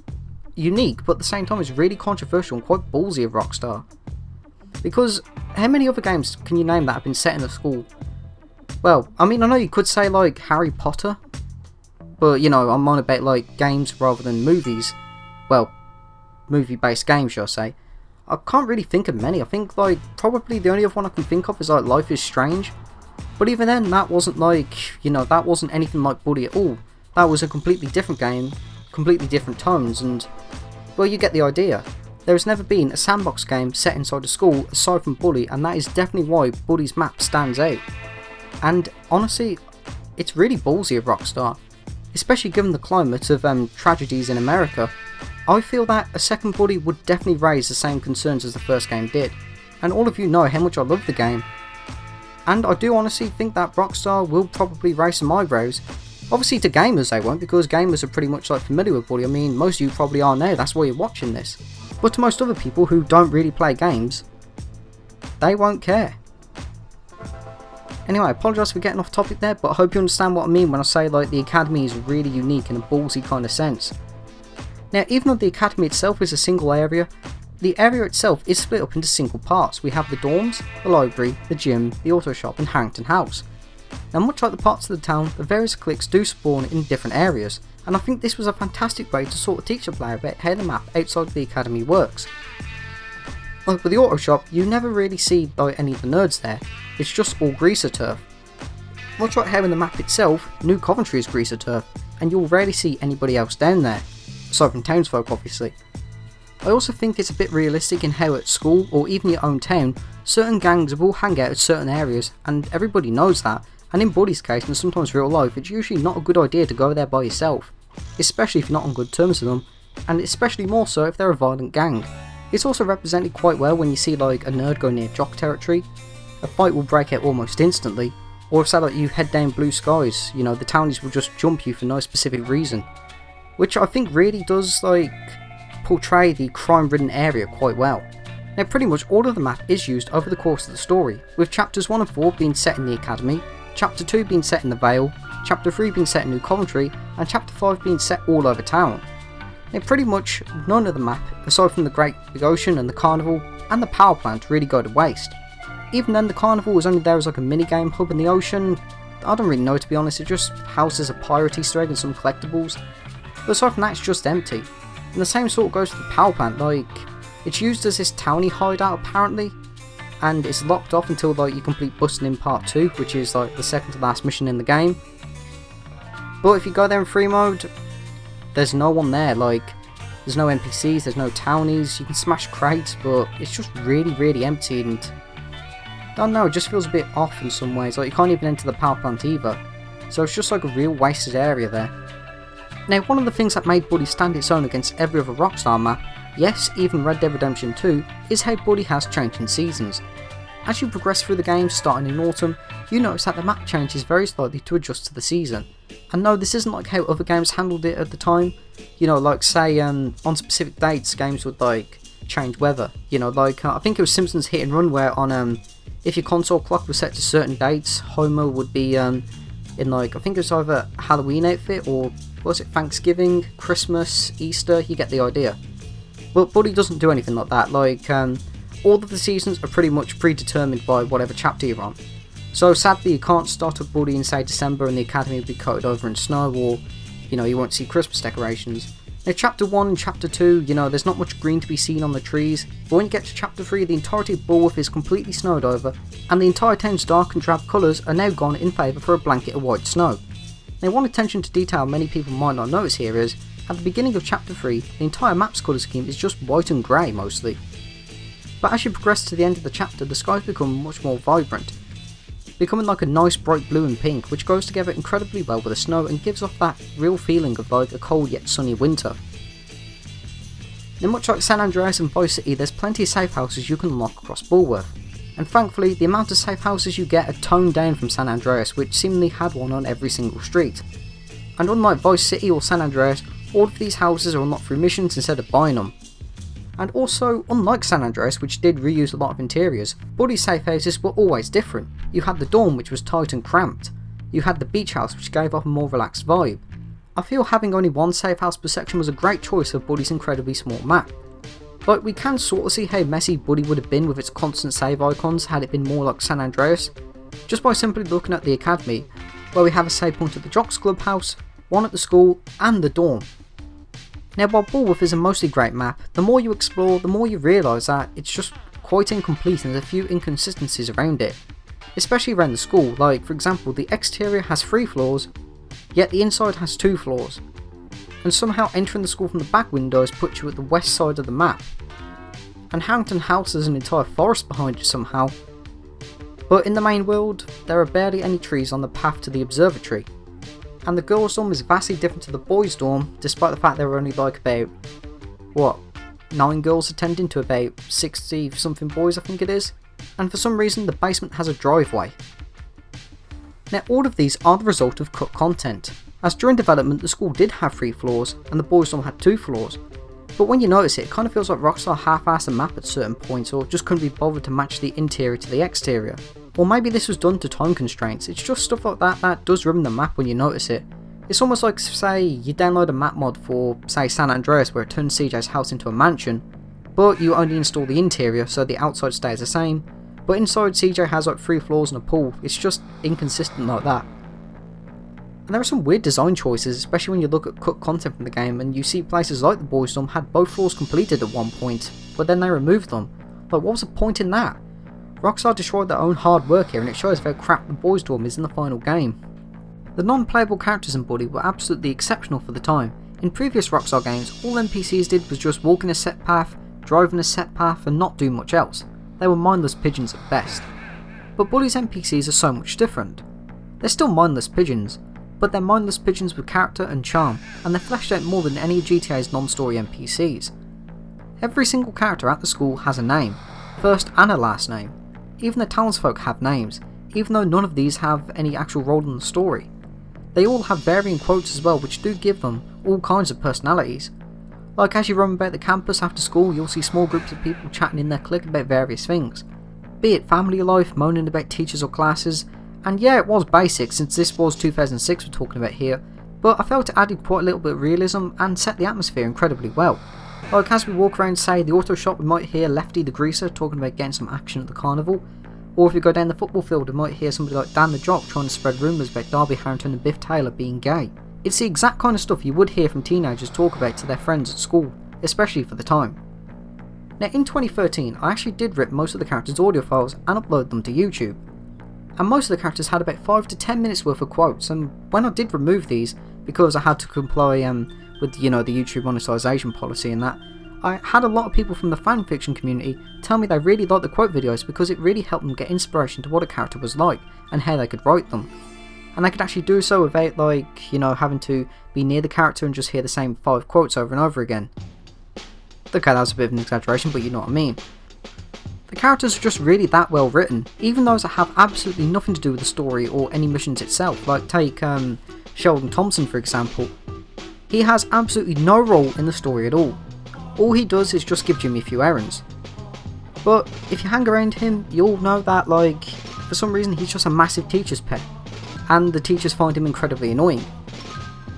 unique, but at the same time it's really controversial and quite ballsy of Rockstar. Because how many other games can you name that have been set in a school? Well, I mean, I know you could say like Harry Potter, but you know, I'm on about like games rather than movies. Well, movie-based games, shall I say. I can't really think of many. I think like probably the only other one I can think of is like Life is Strange. But even then, that wasn't like, you know, that wasn't anything like Bully at all. That was a completely different game, completely different tones, and, well, you get the idea. There has never been a sandbox game set inside a school aside from Bully, and that is definitely why Bully's map stands out. And honestly, it's really ballsy of Rockstar, especially given the climate of tragedies in America. I feel that a second Bully would definitely raise the same concerns as the first game did, and all of you know how much I love the game. And I do honestly think that Rockstar will probably raise some eyebrows. Obviously to gamers they won't, because gamers are pretty much like familiar with Bully. I mean, most of you probably are now, that's why you're watching this. But to most other people who don't really play games, they won't care. Anyway, I apologise for getting off topic there, but I hope you understand what I mean when I say like the academy is really unique in a ballsy kind of sense. Now, even though the academy itself is a single area, the area itself is split up into single parts. We have the dorms, the library, the gym, the auto shop and Harrington House. Now, much like the parts of the town, the various cliques do spawn in different areas, and I think this was a fantastic way to sort of teach the player about how the map outside the academy works. Like with the auto shop, you never really see like any of the nerds there, it's just all greaser turf. Much like how in the map itself, New Coventry is greaser turf, and you'll rarely see anybody else down there, aside from townsfolk obviously. I also think it's a bit realistic in how at school, or even your own town, certain gangs will hang out at certain areas, and everybody knows that, and in Bully's case and sometimes real life, it's usually not a good idea to go there by yourself, especially if you're not on good terms with them, and especially more so if they're a violent gang. It's also represented quite well when you see like a nerd go near jock territory. A fight will break out almost instantly, or if say like you head down Blue Skies, you know, the townies will just jump you for no specific reason, which I think really does like portray the crime-ridden area quite well. Now pretty much all of the map is used over the course of the story, with chapters 1 and 4 being set in the academy, chapter 2 being set in the Vale, chapter 3 being set in New Coventry, and chapter 5 being set all over town. Now pretty much none of the map, aside from the Great Big Ocean and the Carnival and the power plant, really go to waste. Even then, the Carnival was only there as like a minigame hub, in the ocean, I don't really know to be honest, it just houses a pirate Easter egg and some collectibles, but aside from that it's just empty. And the same sort of goes for the power plant, like, it's used as this townie hideout apparently, and it's locked off until like you complete Busting in Part 2, which is like the second to last mission in the game. But if you go there in free mode, there's no one there, like, there's no NPCs, there's no townies, you can smash crates, but it's just really empty, and don't know, it just feels a bit off in some ways, like you can't even enter the power plant either, so it's just like a real wasted area there. Now, one of the things that made Buddy stand its own against every other Rockstar map, yes, even Red Dead Redemption 2, is how Buddy has changed in seasons. As you progress through the game, starting in autumn, you notice that the map changes very slightly to adjust to the season. And no, this isn't like how other games handled it at the time. You know, like say on specific dates, games would like change weather. You know, like I think it was Simpsons Hit and Run, where on if your console clock was set to certain dates, Homer would be in like, I think it was either a Halloween outfit or was it Thanksgiving, Christmas, Easter, you get the idea. But Buddy doesn't do anything like that, like all of the seasons are pretty much predetermined by whatever chapter you're on. So sadly you can't start up Buddy in say December and the academy will be coated over in snow, or you know, you won't see Christmas decorations. Now chapter 1 and chapter 2, you know, there's not much green to be seen on the trees, but when you get to chapter 3 the entirety of Bullwolf is completely snowed over, and the entire town's dark and drab colours are now gone in favour for a blanket of white snow. Now one attention to detail many people might not notice here is, at the beginning of chapter 3, the entire map's colour scheme is just white and grey mostly. But as you progress to the end of the chapter, the skies become much more vibrant, becoming like a nice bright blue and pink, which goes together incredibly well with the snow and gives off that real feeling of like a cold yet sunny winter. Now much like San Andreas and Vice City, there's plenty of safe houses you can unlock across Bullworth, and thankfully the amount of safe houses you get are toned down from San Andreas, which seemingly had one on every single street. And unlike Vice City or San Andreas, all of these houses are unlocked through missions instead of buying them. And also, unlike San Andreas, which did reuse a lot of interiors, Buddy's safe houses were always different. You had the dorm, which was tight and cramped. You had the beach house, which gave off a more relaxed vibe. I feel having only one safe house per section was a great choice for Buddy's incredibly small map. But we can sort of see how messy Buddy would have been with its constant save icons had it been more like San Andreas, just by simply looking at the academy, where we have a save point at the Jocks Clubhouse, one at the school, and the dorm. Now while Bullworth is a mostly great map, the more you explore, the more you realise that it's just quite incomplete and there's a few inconsistencies around it. Especially around the school, like for example the exterior has 3 floors, yet the inside has 2 floors. And somehow entering the school from the back windows puts you at the west side of the map. And Harrington House has an entire forest behind it somehow. But in the main world, there are barely any trees on the path to the observatory. And the girls' dorm is vastly different to the boys' dorm, despite the fact there were only like about, 9 girls attending to about 60 something boys I think it is, and for some reason the basement has a driveway. Now all of these are the result of cut content, as during development the school did have 3 floors and the boys' dorm had 2 floors, but when you notice it, it kind of feels like Rockstar half-assed the map at certain points or just couldn't be bothered to match the interior to the exterior. Or maybe this was done to time constraints. It's just stuff like that that does ruin the map when you notice it. It's almost like, say, you download a map mod for, say, San Andreas where it turns CJ's house into a mansion, but you only install the interior so the outside stays the same, but inside CJ has like 3 floors and a pool. It's just inconsistent like that. And there are some weird design choices, especially when you look at cut content from the game and you see places like the boys' dorm had both floors completed at one point, but then they removed them. Like, what was the point in that? Rockstar destroyed their own hard work here, and it shows how crap the boys' dorm is in the final game. The non-playable characters in Buddy were absolutely exceptional for the time. In previous Rockstar games, all NPCs did was just walk in a set path, drive in a set path, and not do much else. They were mindless pigeons at best. But Buddy's NPCs are so much different. They're still mindless pigeons, but they're mindless pigeons with character and charm, and they're fleshed out more than any of GTA's non-story NPCs. Every single character at the school has a name, first and a last name. Even the townsfolk have names, even though none of these have any actual role in the story. They all have varying quotes as well, which do give them all kinds of personalities. Like as you roam about the campus after school, you'll see small groups of people chatting in their clique about various things. Be it family life, moaning about teachers or classes, and yeah, it was basic since this was 2006 we're talking about here, but I felt it added quite a little bit of realism and set the atmosphere incredibly well. Like as we walk around, say, the auto shop, we might hear Lefty the Greaser talking about getting some action at the Carnival, or if we go down the football field we might hear somebody like Dan the Jock trying to spread rumours about Darby Harrington and Biff Taylor being gay. It's the exact kind of stuff you would hear from teenagers talk about to their friends at school, especially for the time. Now in 2013 I actually did rip most of the characters' audio files and upload them to YouTube, and most of the characters had about 5 to 10 minutes worth of quotes, and when I did remove these because I had to comply with the YouTube monetization policy and that, I had a lot of people from the fanfiction community tell me they really liked the quote videos because it really helped them get inspiration to what a character was like and how they could write them. And they could actually do so without having to be near the character and just hear the same 5 quotes over and over again. Okay, that was a bit of an exaggeration, but you know what I mean. The characters are just really that well written, even those that have absolutely nothing to do with the story or any missions itself, like take Sheldon Thompson for example. He has absolutely no role in the story at all. All he does is just give Jimmy a few errands. But if you hang around him, you'll know that for some reason he's just a massive teacher's pet, and the teachers find him incredibly annoying.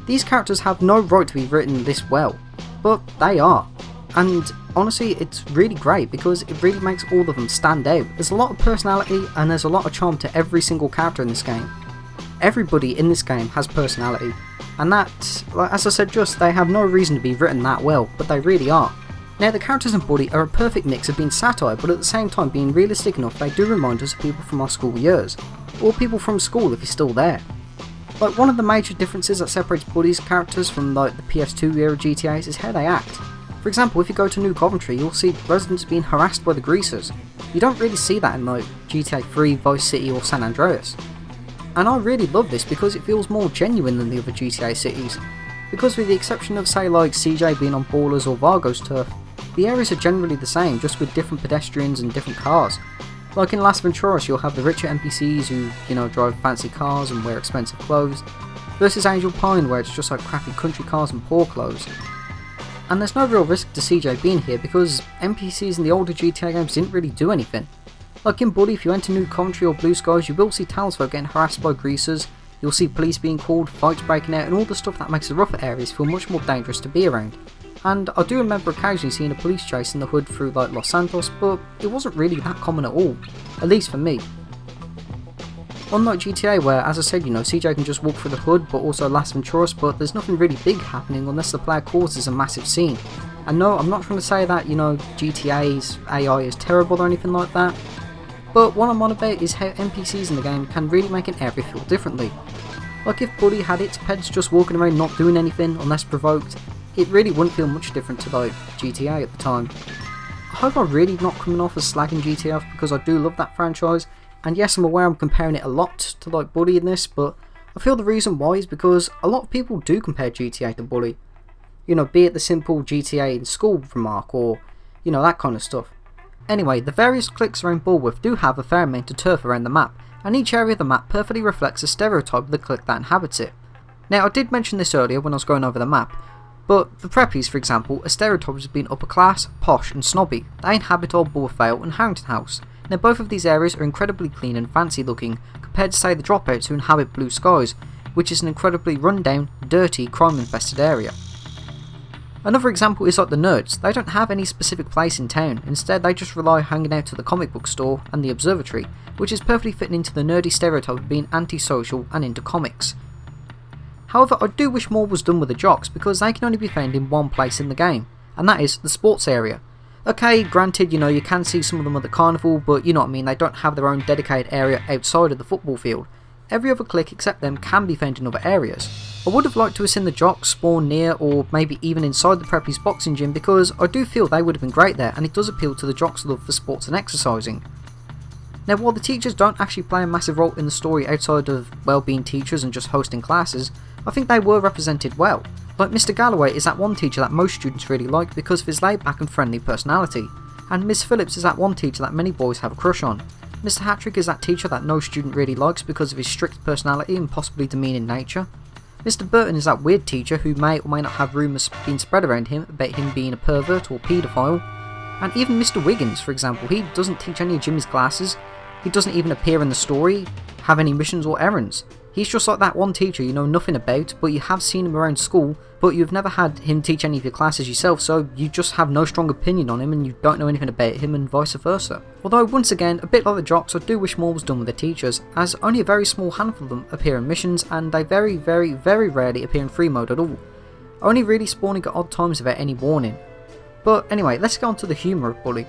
These characters have no right to be written this well, but they are. And honestly, it's really great because it really makes all of them stand out. There's a lot of personality and there's a lot of charm to every single character in this game. Everybody in this game has personality, and that, as I said they have no reason to be written that well, but they really are. Now the characters in Buddy are a perfect mix of being satire, but at the same time being realistic enough they do remind us of people from our school years, or people from school if you're still there. One of the major differences that separates Buddy's characters from the PS2 era GTAs is how they act. For example, if you go to New Coventry, you'll see residents being harassed by the greasers. You don't really see that in GTA 3, Vice City or San Andreas. And I really love this because it feels more genuine than the other GTA cities. Because with the exception of say CJ being on Ballers or Vargo's turf, the areas are generally the same, just with different pedestrians and different cars. Like in Las Venturas, you'll have the richer NPCs who, drive fancy cars and wear expensive clothes, versus Angel Pine where it's just crappy country cars and poor clothes. And there's no real risk to CJ being here because NPCs in the older GTA games didn't really do anything. Like in Buddy, if you enter New Coventry or Blue Skies, you will see townsfolk getting harassed by greasers, you'll see police being called, fights breaking out, and all the stuff that makes the rougher areas feel much more dangerous to be around. And I do remember occasionally seeing a police chase in the hood through Los Santos, but it wasn't really that common at all, at least for me. Unlike GTA where, as I said, CJ can just walk through the hood, but also Las Venturas, but there's nothing really big happening unless the player causes a massive scene. And no, I'm not trying to say that, GTA's AI is terrible or anything like that, but what I'm on about is how NPCs in the game can really make an area feel differently. Like if Buddy had its pets just walking around not doing anything unless provoked, it really wouldn't feel much different to GTA at the time. I hope I'm really not coming off as slagging GTA off because I do love that franchise. And yes, I'm aware I'm comparing it a lot to Buddy in this, but I feel the reason why is because a lot of people do compare GTA to Buddy. Be it the simple GTA in school remark or, that kind of stuff. Anyway, the various cliques around Bullworth do have a fair amount of turf around the map, and each area of the map perfectly reflects a stereotype of the clique that inhabits it. Now, I did mention this earlier when I was going over the map, but the Preppies, for example, are stereotyped as being upper class, posh and snobby. They inhabit Old Boar Vale and Harrington House. Now both of these areas are incredibly clean and fancy looking, compared to say the Dropouts who inhabit Blue Skies, which is an incredibly run-down, dirty, crime-infested area. Another example is the Nerds. They don't have any specific place in town, instead they just rely on hanging out to the comic book store and the observatory, which is perfectly fitting into the nerdy stereotype of being antisocial and into comics. However, I do wish more was done with the jocks because they can only be found in one place in the game, and that is the sports area. Okay, granted, you can see some of them at the Carnival, but you know what I mean, they don't have their own dedicated area outside of the football field. Every other clique except them can be found in other areas. I would have liked to have seen the jocks spawn near or maybe even inside the Preppies boxing gym because I do feel they would have been great there and it does appeal to the jocks' love for sports and exercising. Now while the teachers don't actually play a massive role in the story outside of being teachers and just hosting classes, I think they were represented well. Like Mr. Galloway is that one teacher that most students really like because of his laid back and friendly personality, and Miss Phillips is that one teacher that many boys have a crush on. Mr. Hattrick is that teacher that no student really likes because of his strict personality and possibly demeaning nature. Mr. Burton is that weird teacher who may or may not have rumours being spread around him about him being a pervert or paedophile. And even Mr. Wiggins, for example, he doesn't teach any of Jimmy's classes, he doesn't even appear in the story, have any missions or errands. He's just like that one teacher you know nothing about, but you have seen him around school, but you've never had him teach any of your classes yourself, so you just have no strong opinion on him and you don't know anything about him and vice versa. Although once again, a bit like the jocks, I do wish more was done with the teachers, as only a very small handful of them appear in missions and they very rarely appear in free mode at all, only really spawning at odd times without any warning. But anyway, let's get on to the humour of Bully.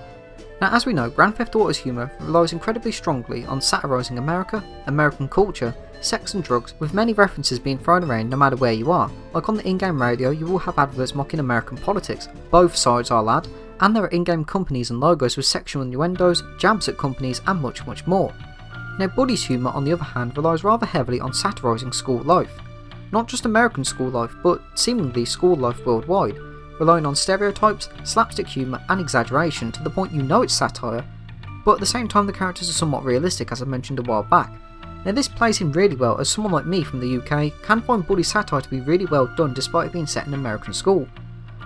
Now, as we know, Grand Theft Auto's humour relies incredibly strongly on satirising America, American culture, sex and drugs, with many references being thrown around no matter where you are. Like on the in-game radio, you will have adverts mocking American politics, both sides are lad, and there are in-game companies and logos with sexual innuendos, jabs at companies and much more. Now, Buddy's humour on the other hand relies rather heavily on satirising school life. Not just American school life, but seemingly school life worldwide, relying on stereotypes, slapstick humour and exaggeration to the point you know it's satire, but at the same time the characters are somewhat realistic, as I mentioned a while back. Now this plays in really well, as someone like me from the UK can find Buddy's satire to be really well done despite it being set in an American school.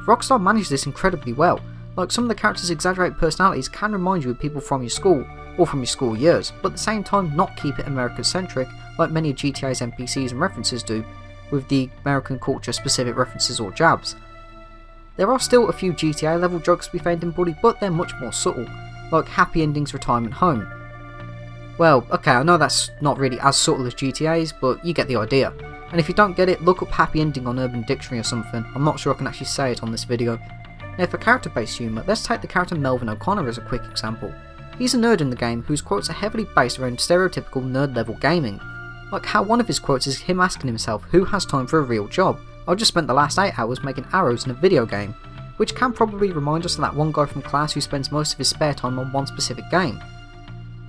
Rockstar managed this incredibly well, like some of the characters' exaggerated personalities can remind you of people from your school, or from your school years, but at the same time not keep it American centric like many of GTA's NPCs and references do, with the American culture specific references or jabs. There are still a few GTA level jokes to be found in Buddy, but they're much more subtle, like Happy Ending's retirement home. Well, okay, I know that's not really as subtle as GTA's, but you get the idea. And if you don't get it, look up Happy Ending on Urban Dictionary or something. I'm not sure I can actually say it on this video. Now for character based humour, let's take the character Melvin O'Connor as a quick example. He's a nerd in the game whose quotes are heavily based around stereotypical nerd level gaming. Like how one of his quotes is him asking himself who has time for a real job. I just spent the last 8 hours making arrows in a video game, which can probably remind us of that one guy from class who spends most of his spare time on one specific game.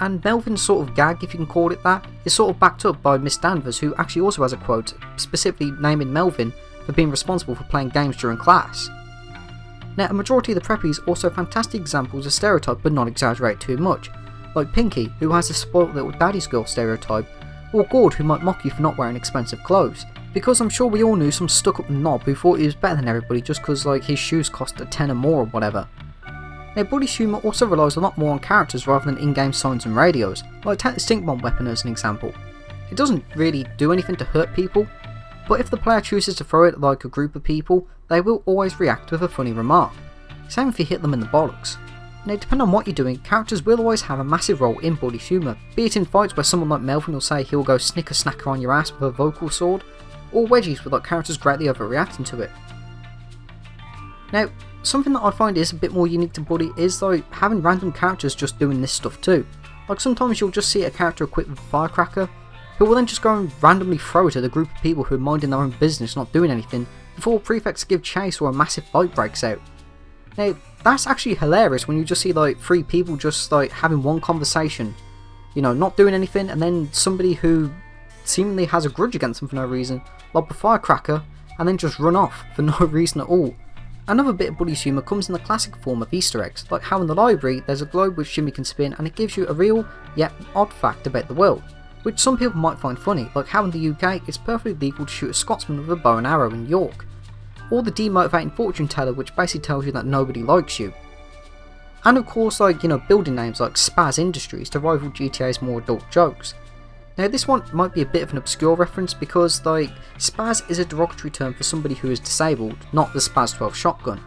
And Melvin's sort of gag, if you can call it that, is sort of backed up by Miss Danvers, who actually also has a quote, specifically naming Melvin for being responsible for playing games during class. Now a majority of the preppies are also fantastic examples of stereotype but not exaggerate too much, like Pinky, who has the spoilt little daddy's girl stereotype, or Gord, who might mock you for not wearing expensive clothes. Because I'm sure we all knew some stuck up knob who thought he was better than everybody just because like his shoes cost a tenner more or whatever. Now Buddy's humour also relies a lot more on characters rather than in-game signs and radios, like take the stink bomb weapon as an example. It doesn't really do anything to hurt people, but if the player chooses to throw it at like a group of people, they will always react with a funny remark. Same if you hit them in the bollocks. Now depending on what you're doing, characters will always have a massive role in Buddy's humour, be it in fights where someone like Melvin will say he'll go snicker snacker on your ass with a vocal sword, or wedgies with like characters greatly overreacting to it. Now, something that I find is a bit more unique to Buddy is like having random characters just doing this stuff too. Like sometimes you'll just see a character equipped with a firecracker, who will then just go and randomly throw it at a group of people who are minding their own business not doing anything, before prefects give chase or a massive fight breaks out. Now, that's actually hilarious when you just see like 3 people just like having one conversation, you know, not doing anything, and then somebody who seemingly has a grudge against them for no reason, lob a firecracker, and then just run off for no reason at all. Another bit of Buddy's humour comes in the classic form of Easter eggs, like how in the library there's a globe which Jimmy can spin and it gives you a real, yet odd fact about the world, which some people might find funny, like how in the UK it's perfectly legal to shoot a Scotsman with a bow and arrow in York, or the demotivating fortune teller which basically tells you that nobody likes you. And of course, like, you know, building names like Spaz Industries to rival GTA's more adult jokes. Now this one might be a bit of an obscure reference because like Spaz is a derogatory term for somebody who is disabled, not the Spaz 12 shotgun.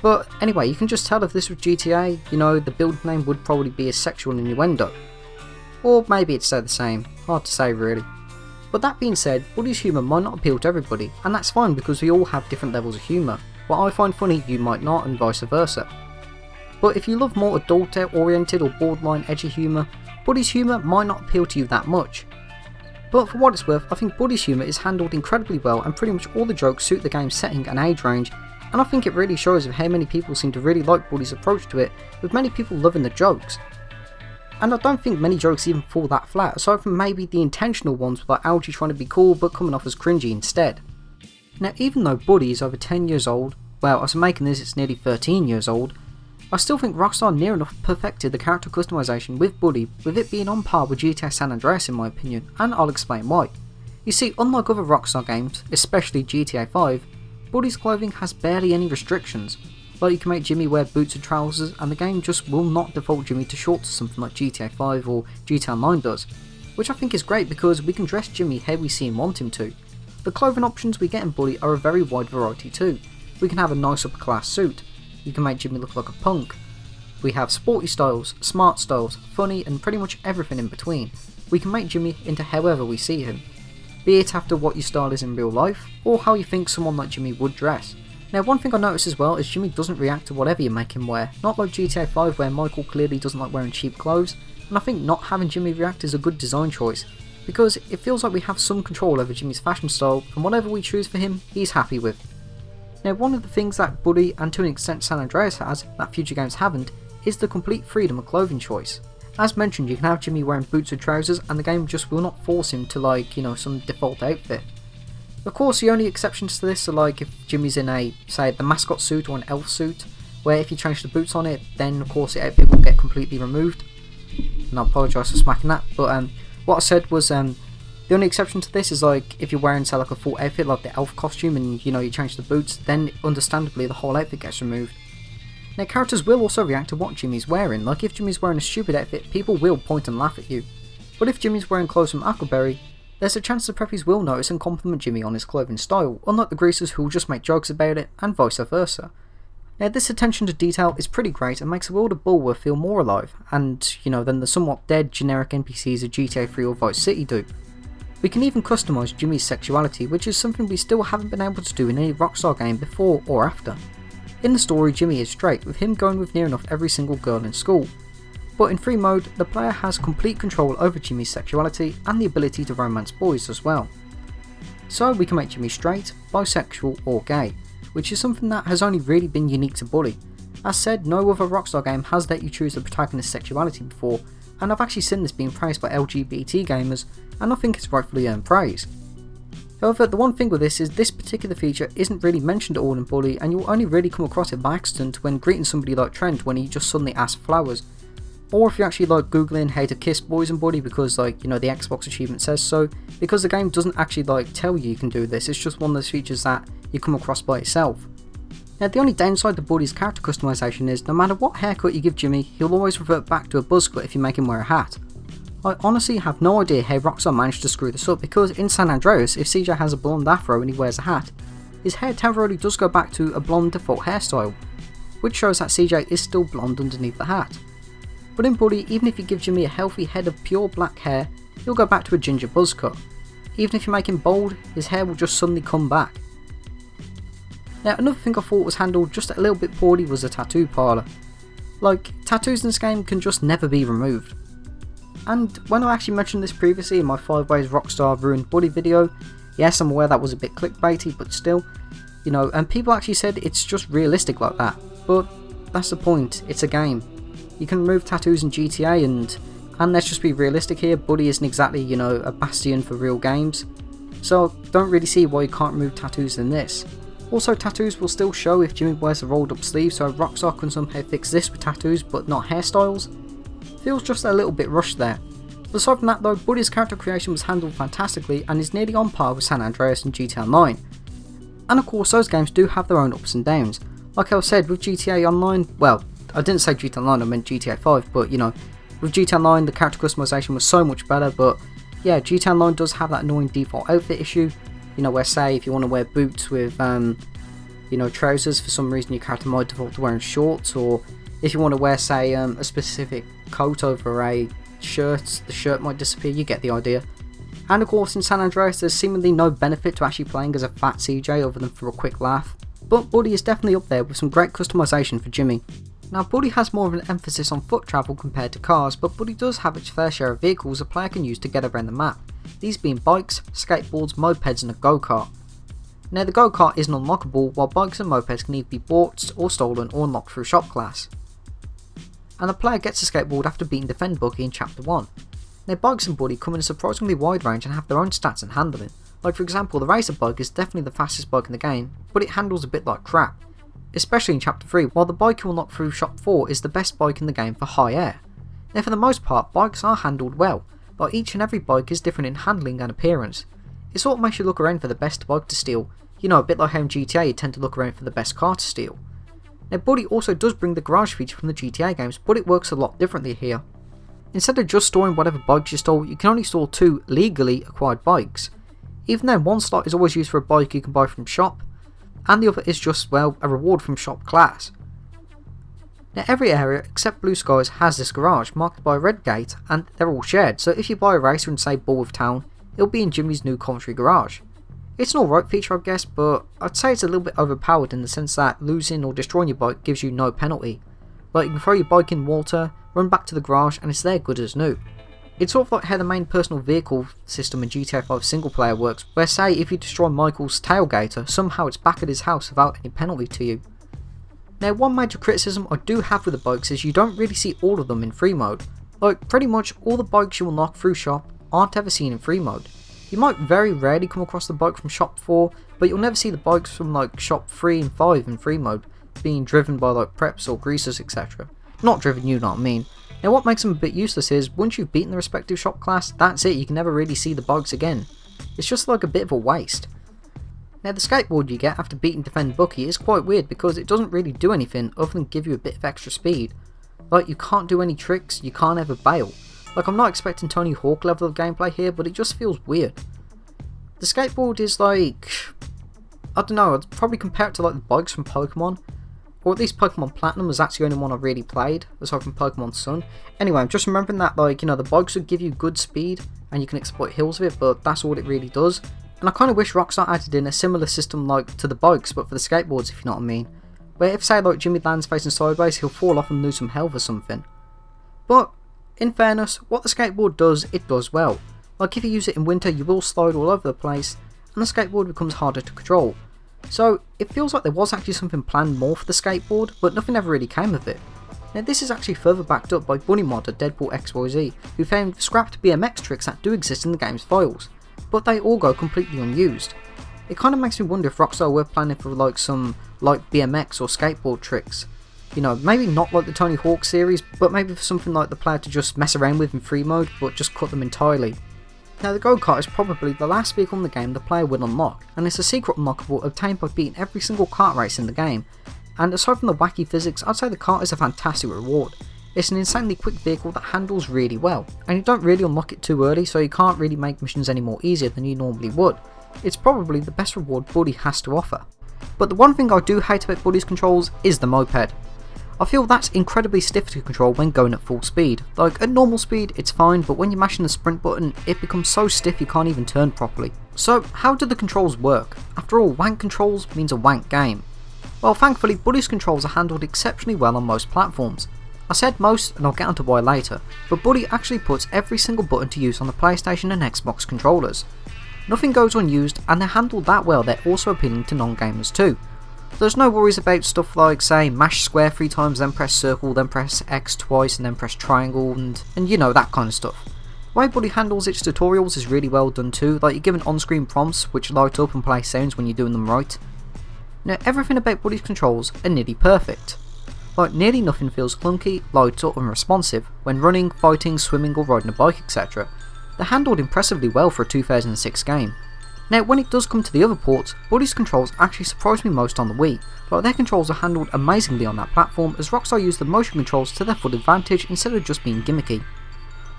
But anyway, you can just tell if this was GTA, you know, the build name would probably be a sexual innuendo. Or maybe it'd stay the same, hard to say really. But that being said, Buddy's humour might not appeal to everybody, and that's fine because we all have different levels of humour. What I find funny, you might not, and vice versa. But if you love more adult oriented or borderline edgy humour, Buddy's humour might not appeal to you that much. But for what it's worth, I think Buddy's humour is handled incredibly well and pretty much all the jokes suit the game's setting and age range, and I think it really shows of how many people seem to really like Buddy's approach to it, with many people loving the jokes. And I don't think many jokes even fall that flat, aside from maybe the intentional ones with like Algie trying to be cool but coming off as cringy instead. Now even though Buddy is over 10 years old, well as I'm making this it's nearly 13 years old, I still think Rockstar near enough perfected the character customization with Buddy, with it being on par with GTA San Andreas in my opinion, and I'll explain why. You see, unlike other Rockstar games, especially GTA 5, Buddy's clothing has barely any restrictions. Like you can make Jimmy wear boots and trousers and the game just will not default Jimmy to shorts or something like GTA 5 or GTA 9 does, which I think is great because we can dress Jimmy how we see and want him to. The clothing options we get in Buddy are a very wide variety too. We can have a nice upper class suit, you can make Jimmy look like a punk. We have sporty styles, smart styles, funny and pretty much everything in between. We can make Jimmy into however we see him, be it after what your style is in real life, or how you think someone like Jimmy would dress. Now one thing I noticed as well is Jimmy doesn't react to whatever you make him wear, not like GTA 5 where Michael clearly doesn't like wearing cheap clothes, and I think not having Jimmy react is a good design choice, because it feels like we have some control over Jimmy's fashion style, and whatever we choose for him, he's happy with. Now one of the things that Buddy, and to an extent San Andreas has, that future games haven't, is the complete freedom of clothing choice. As mentioned, you can have Jimmy wearing boots or trousers and the game just will not force him to like, some default outfit. Of course the only exceptions to this are like if Jimmy's in a, say, the mascot suit or an elf suit, where if you change the boots on it, then of course the outfit will get completely removed. And I apologise for smacking that, but what I said was the only exception to this is like if you're wearing, say, like a full outfit like the elf costume and you change the boots, then understandably the whole outfit gets removed. Now characters will also react to what Jimmy's wearing, like if Jimmy's wearing a stupid outfit, people will point and laugh at you. But if Jimmy's wearing clothes from Huckleberry, there's a chance the preppies will notice and compliment Jimmy on his clothing style, unlike the greasers who will just make jokes about it, and vice versa. Now this attention to detail is pretty great and makes the world of Bulwer feel more alive, and than the somewhat dead generic NPCs of GTA 3 or Vice City do. We can even customise Jimmy's sexuality, which is something we still haven't been able to do in any Rockstar game before or after. In the story, Jimmy is straight, with him going with near enough every single girl in school. But in free mode, the player has complete control over Jimmy's sexuality and the ability to romance boys as well. So we can make Jimmy straight, bisexual or gay, which is something that has only really been unique to Bully. As said, no other Rockstar game has let you choose the protagonist's sexuality before, and I've actually seen this being praised by LGBT gamers, and I think it's rightfully earned praise. However, the one thing with this is this particular feature isn't really mentioned at all in Bully, and you'll only really come across it by accident when greeting somebody like Trent when he just suddenly asks flowers. Or if you're actually like googling how to kiss boys in Bully because the Xbox achievement says so, because the game doesn't actually tell you can do this, it's just one of those features that you come across by itself. Now the only downside to Bully's character customization is no matter what haircut you give Jimmy, he'll always revert back to a buzz cut if you make him wear a hat. I honestly have no idea how Rockstar managed to screw this up, because in San Andreas, if CJ has a blonde afro and he wears a hat, his hair temporarily does go back to a blonde default hairstyle, which shows that CJ is still blonde underneath the hat. But in Bully, even if you give Jimmy a healthy head of pure black hair, he'll go back to a ginger buzz cut. Even if you make him bald, his hair will just suddenly come back. Now another thing I thought was handled just a little bit poorly was the tattoo parlor. Like, tattoos in this game can just never be removed. And when I actually mentioned this previously in my 5 ways Rockstar ruined Bully video, yes, I'm aware that was a bit clickbaity, but still, and people actually said it's just realistic like that. But that's the point, it's a game. You can remove tattoos in GTA and let's just be realistic here, Bully isn't exactly, a bastion for real games. So don't really see why you can't remove tattoos in this. Also, tattoos will still show if Jimmy wears a rolled up sleeve, so Rockstar can somehow fix this with tattoos but not hairstyles. Feels just a little bit rushed there. But aside from that though, Bully's character creation was handled fantastically and is nearly on par with San Andreas and GTA 9. And of course those games do have their own ups and downs. Like I said, with GTA Online, well, I didn't say GTA Online, I meant GTA 5, but with GTA 9 the character customization was so much better, but yeah, GTA Online does have that annoying default outfit issue, where say if you want to wear boots with trousers, for some reason your character might default to wearing shorts, or if you want to wear say a specific coat over a shirt, the shirt might disappear, you get the idea. And of course in San Andreas there's seemingly no benefit to actually playing as a fat CJ other than for a quick laugh, but Bully is definitely up there with some great customization for Jimmy. Now Bully has more of an emphasis on foot travel compared to cars, but Bully does have its fair share of vehicles a player can use to get around the map, these being bikes, skateboards, mopeds and a Go Kart. Now the Go Kart isn't unlockable, while bikes and mopeds can either be bought or stolen or unlocked through shop class. And the player gets a skateboard after beating Defend Buggy in Chapter 1. Now bikes in Bully come in a surprisingly wide range and have their own stats and handling. Like for example, the racer bike is definitely the fastest bike in the game, but it handles a bit like crap. Especially in Chapter 3, while the bike you unlock through Shop 4 is the best bike in the game for high air. Now for the most part, bikes are handled well, but each and every bike is different in handling and appearance. It sort of makes you look around for the best bike to steal, a bit like how in GTA you tend to look around for the best car to steal. Now Bully also does bring the garage feature from the GTA games, but it works a lot differently here. Instead of just storing whatever bikes you stole, you can only store 2 legally acquired bikes. Even though one slot is always used for a bike you can buy from shop, and the other is just, well, a reward from shop class. Now every area except Blue Skies has this garage marked by a red gate, and they're all shared, so if you buy a racer in say Bullworth Town, it'll be in Jimmy's new Coventry garage. It's an alright feature I guess, but I'd say it's a little bit overpowered in the sense that losing or destroying your bike gives you no penalty. Like you can throw your bike in water, run back to the garage and it's there good as new. It's sort of like how the main personal vehicle system in GTA 5 single player works, where say if you destroy Michael's tailgater, somehow it's back at his house without any penalty to you. Now one major criticism I do have with the bikes is you don't really see all of them in free mode. Like pretty much all the bikes you unlock through shop aren't ever seen in free mode. You might very rarely come across the bike from shop 4, but you'll never see the bikes from like shop 3 and 5 in free mode, being driven by like preps or greasers etc. Not driven, you know what I mean. Now what makes them a bit useless is, once you've beaten the respective shop class, that's it, you can never really see the bikes again. It's just like a bit of a waste. Now the skateboard you get after beating Defend Bucky is quite weird because it doesn't really do anything other than give you a bit of extra speed. Like you can't do any tricks, you can't ever bail. Like I'm not expecting Tony Hawk level of gameplay here, but it just feels weird. The skateboard is like, I don't know, I'd probably compare it to like the bikes from Pokemon. Or at least Pokemon Platinum was actually the only one I really played, aside from Pokemon Sun. Anyway, I'm just remembering that like, you know, the bikes would give you good speed and you can exploit hills with it, but that's all it really does. And I kind of wish Rockstar added in a similar system like to the bikes, but for the skateboards, if you know what I mean. Where if say like Jimmy lands facing sideways, he'll fall off and lose some health or something. But, in fairness, what the skateboard does, it does well. Like if you use it in winter, you will slide all over the place, and the skateboard becomes harder to control. So, it feels like there was actually something planned more for the skateboard, but nothing ever really came of it. Now this is actually further backed up by bunny modder Deadpool XYZ, who found scrapped BMX tricks that do exist in the game's files, but they all go completely unused. It kind of makes me wonder if Rockstar were planning for like some like BMX or skateboard tricks. You know, maybe not like the Tony Hawk series, but maybe for something like the player to just mess around with in free mode, but just cut them entirely. Now the Go Kart is probably the last vehicle in the game the player will unlock, and it's a secret unlockable obtained by beating every single kart race in the game, and aside from the wacky physics, I'd say the kart is a fantastic reward. It's an insanely quick vehicle that handles really well, and you don't really unlock it too early, so you can't really make missions any more easier than you normally would. It's probably the best reward Buddy has to offer. But the one thing I do hate about Buddy's controls is the moped. I feel that's incredibly stiff to control when going at full speed. Like at normal speed it's fine, but when you're mashing the sprint button it becomes so stiff you can't even turn properly. So how do the controls work? After all, wank controls means a wank game. Well thankfully Buddy's controls are handled exceptionally well on most platforms. I said most and I'll get onto why later, but Buddy actually puts every single button to use on the PlayStation and Xbox controllers. Nothing goes unused and they're handled that well they're also appealing to non-gamers too. There's no worries about stuff like, say, mash square 3 times, then press circle, then press X twice, and then press triangle, and you know, that kind of stuff. The way Buddy handles its tutorials is really well done too, like you're given on-screen prompts which light up and play sounds when you're doing them right. Now everything about Buddy's controls are nearly perfect. Like nearly nothing feels clunky, light or unresponsive when running, fighting, swimming or riding a bike etc. They're handled impressively well for a 2006 game. Now when it does come to the other ports, Buddy's controls actually surprised me most on the Wii, but their controls are handled amazingly on that platform as Rockstar used the motion controls to their full advantage instead of just being gimmicky.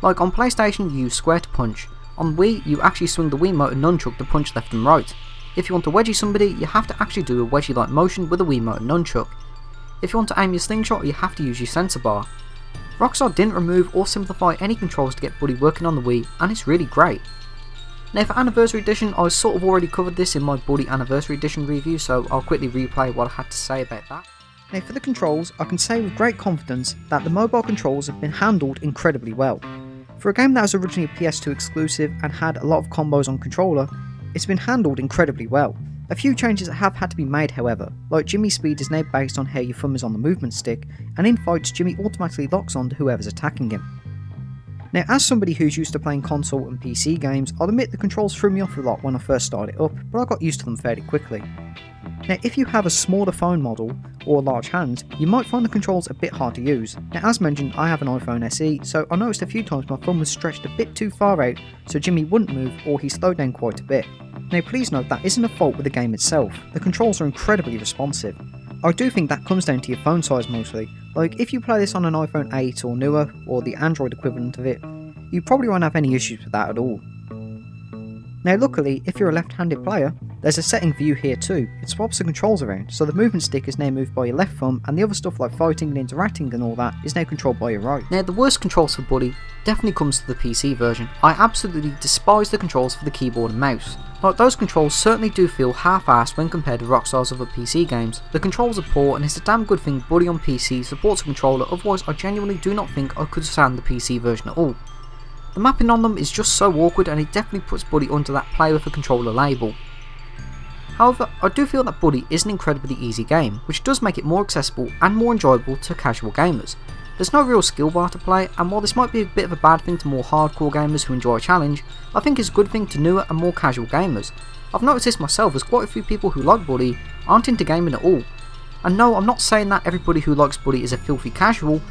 Like on PlayStation you use square to punch, on Wii you actually swing the Wiimote and nunchuck to punch left and right. If you want to wedgie somebody you have to actually do a wedgie like motion with a Wiimote and nunchuck. If you want to aim your slingshot you have to use your sensor bar. Rockstar didn't remove or simplify any controls to get Buddy working on the Wii and it's really great. Now for Anniversary Edition, I sort of already covered this in my Buddy Anniversary Edition review, so I'll quickly replay what I had to say about that. Now for the controls, I can say with great confidence that the mobile controls have been handled incredibly well. For a game that was originally a PS2 exclusive and had a lot of combos on controller, it's been handled incredibly well. A few changes have had to be made however, like Jimmy's speed is now based on how your thumb is on the movement stick, and in fights Jimmy automatically locks on to whoever's attacking him. Now as somebody who's used to playing console and PC games, I'll admit the controls threw me off a lot when I first started up, but I got used to them fairly quickly. Now if you have a smaller phone model or large hands, you might find the controls a bit hard to use. Now as mentioned, I have an iPhone SE, so I noticed a few times my thumb was stretched a bit too far out so Jimmy wouldn't move or he slowed down quite a bit. Now please note that isn't a fault with the game itself, the controls are incredibly responsive. I do think that comes down to your phone size mostly, like if you play this on an iPhone 8 or newer, or the Android equivalent of it, you probably won't have any issues with that at all. Now luckily, if you're a left-handed player, there's a setting for you here too. It swaps the controls around, so the movement stick is now moved by your left thumb, and the other stuff like fighting and interacting and all that is now controlled by your right. Now the worst controls for Buddy definitely comes to the PC version. I absolutely despise the controls for the keyboard and mouse. Like, those controls certainly do feel half-assed when compared to Rockstar's other PC games. The controls are poor, and it's a damn good thing Buddy on PC supports a controller, otherwise I genuinely do not think I could stand the PC version at all. The mapping on them is just so awkward, and it definitely puts Buddy under that play with a controller label. However, I do feel that Buddy is an incredibly easy game, which does make it more accessible and more enjoyable to casual gamers. There's no real skill bar to play, and while this might be a bit of a bad thing to more hardcore gamers who enjoy a challenge, I think it's a good thing to newer and more casual gamers. I've noticed this myself, as quite a few people who like Buddy aren't into gaming at all. And no, I'm not saying that everybody who likes Buddy is a filthy casual,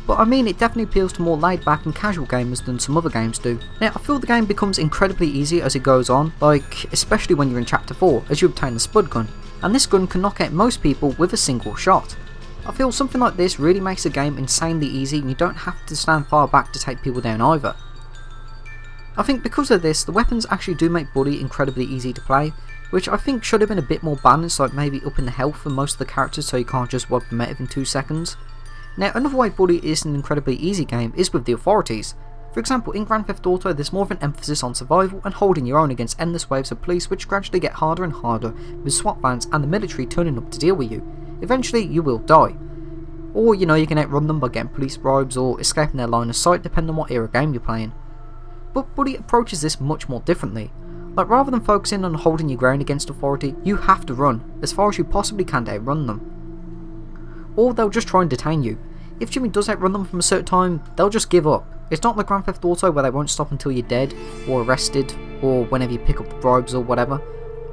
but I mean it definitely appeals to more laid back and casual gamers than some other games do. Now I feel the game becomes incredibly easy as it goes on, like especially when you're in chapter 4 as you obtain the Spud gun, and this gun can knock out most people with a single shot. I feel something like this really makes the game insanely easy, and you don't have to stand far back to take people down either. I think because of this, the weapons actually do make Buddy incredibly easy to play, which I think should have been a bit more balanced, like maybe upping the health for most of the characters so you can't just wipe them out in 2 seconds. Now another way Buddy is an incredibly easy game is with the authorities. For example, in Grand Theft Auto there's more of an emphasis on survival and holding your own against endless waves of police, which gradually get harder and harder with SWAT vans and the military turning up to deal with you. Eventually you will die. Or you can outrun them by getting police bribes or escaping their line of sight, depending on what era game you're playing. But Buddy approaches this much more differently. Like, rather than focusing on holding your ground against authority, you have to run as far as you possibly can to outrun them. Or they'll just try and detain you. If Jimmy does outrun them from a certain time, they'll just give up. It's not like Grand Theft Auto where they won't stop until you're dead, or arrested, or whenever you pick up the bribes or whatever.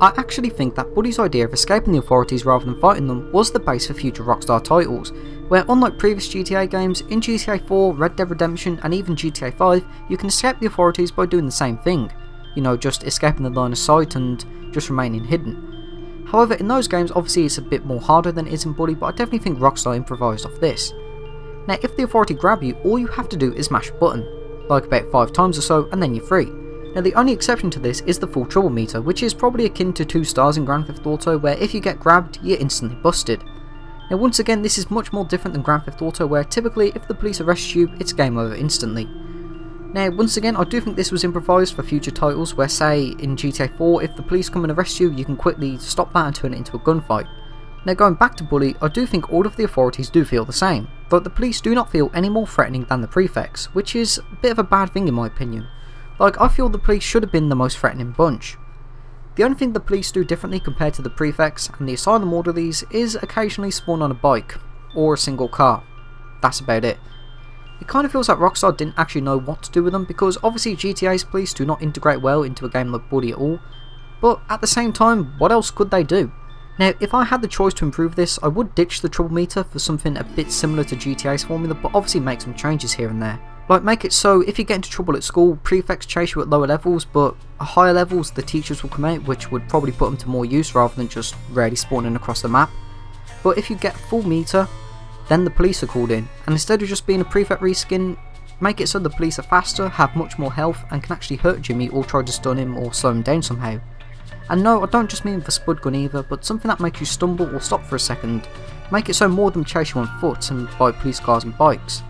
I actually think that Buddy's idea of escaping the authorities rather than fighting them was the base for future Rockstar titles, where unlike previous GTA games, in GTA 4, Red Dead Redemption and even GTA 5, you can escape the authorities by doing the same thing. Just escaping the line of sight and just remaining hidden. However, in those games obviously it's a bit more harder than it is in Buddy, but I definitely think Rockstar improvised off this. Now if the authority grab you, all you have to do is mash a button, like about 5 times or so, and then you're free. Now the only exception to this is the full trouble meter, which is probably akin to 2 stars in Grand Theft Auto, where if you get grabbed, you're instantly busted. Now once again, this is much more different than Grand Theft Auto, where typically if the police arrest you, it's game over instantly. Now once again, I do think this was improvised for future titles, where say in GTA 4, if the police come and arrest you, you can quickly stop that and turn it into a gunfight. Now going back to Buddy, I do think all of the authorities do feel the same, but the police do not feel any more threatening than the prefects, which is a bit of a bad thing in my opinion. Like, I feel the police should have been the most threatening bunch. The only thing the police do differently compared to the prefects and the asylum orderlies is occasionally spawn on a bike, or a single car. That's about it. It kind of feels like Rockstar didn't actually know what to do with them, because obviously GTA's police do not integrate well into a game like Buddy at all, but at the same time, what else could they do? Now, if I had the choice to improve this, I would ditch the trouble meter for something a bit similar to GTA's formula, but obviously make some changes here and there. Like, make it so if you get into trouble at school, prefects chase you at lower levels, but at higher levels the teachers will come out, which would probably put them to more use rather than just rarely spawning across the map. But if you get full meter, then the police are called in, and instead of just being a prefect reskin, make it so the police are faster, have much more health, and can actually hurt Jimmy or try to stun him or slow him down somehow. And no, I don't just mean the Spud gun either, but something that makes you stumble or stop for a second. Make it so more of them chase you on foot and by police cars and bikes.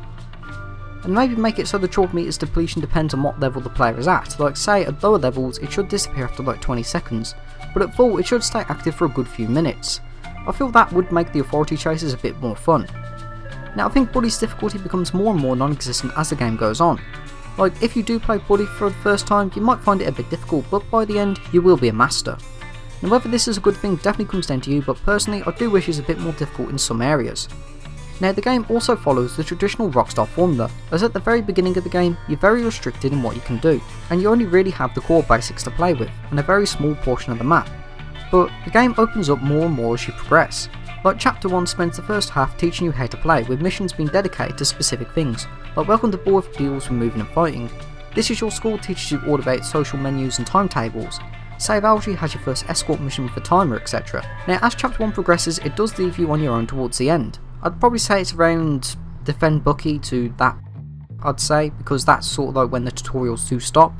And maybe make it so the trouble meter's depletion depends on what level the player is at. Like say at lower levels it should disappear after like 20 seconds, but at full it should stay active for a good few minutes. I feel that would make the authority chases a bit more fun. Now I think Buddy's difficulty becomes more and more non-existent as the game goes on. Like, if you do play Buddy for the first time, you might find it a bit difficult, but by the end, you will be a master. Now whether this is a good thing definitely comes down to you, but personally I do wish it's a bit more difficult in some areas. Now the game also follows the traditional Rockstar formula, as at the very beginning of the game, you're very restricted in what you can do, and you only really have the core basics to play with, and a very small portion of the map. But the game opens up more and more as you progress. Like Chapter 1 spends the first half teaching you how to play, with missions being dedicated to specific things, like Welcome to Board deals with moving and fighting. This Is Your School teaches you all about social menus and timetables. Save Algae has your first escort mission with a timer, etc. Now as Chapter 1 progresses, it does leave you on your own towards the end. I'd probably say it's around Defend Bucky to that, I'd say, because that's sort of like when the tutorials do stop.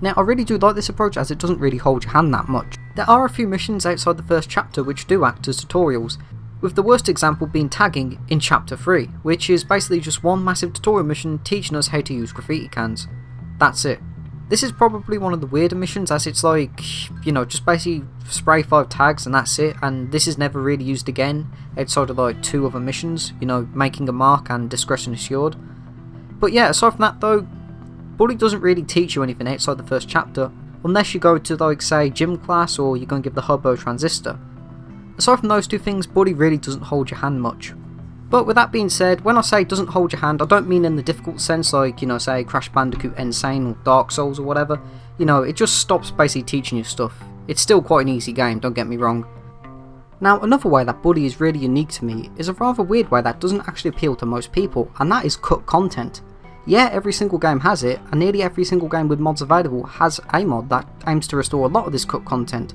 Now I really do like this approach as it doesn't really hold your hand that much. There are a few missions outside the first chapter which do act as tutorials, with the worst example being tagging in chapter 3, which is basically just one massive tutorial mission teaching us how to use graffiti cans. That's it. This is probably one of the weirder missions as it's like, you know, just basically spray 5 tags and that's it, and this is never really used again outside of like 2 other missions, you know, making a mark and discretion assured. But yeah, aside from that though, Bully doesn't really teach you anything outside the first chapter, unless you go to like say gym class or you're going to give the hobo transistor. Aside from those 2 things, Bully really doesn't hold your hand much. But with that being said, when I say doesn't hold your hand, I don't mean in the difficult sense like, you know, say Crash Bandicoot Insane or Dark Souls or whatever. You know, it just stops basically teaching you stuff. It's still quite an easy game, don't get me wrong. Now, another way that Bully is really unique to me is a rather weird way that doesn't actually appeal to most people, and that is cut content. Yeah, every single game has it, and nearly every single game with mods available has a mod that aims to restore a lot of this cut content.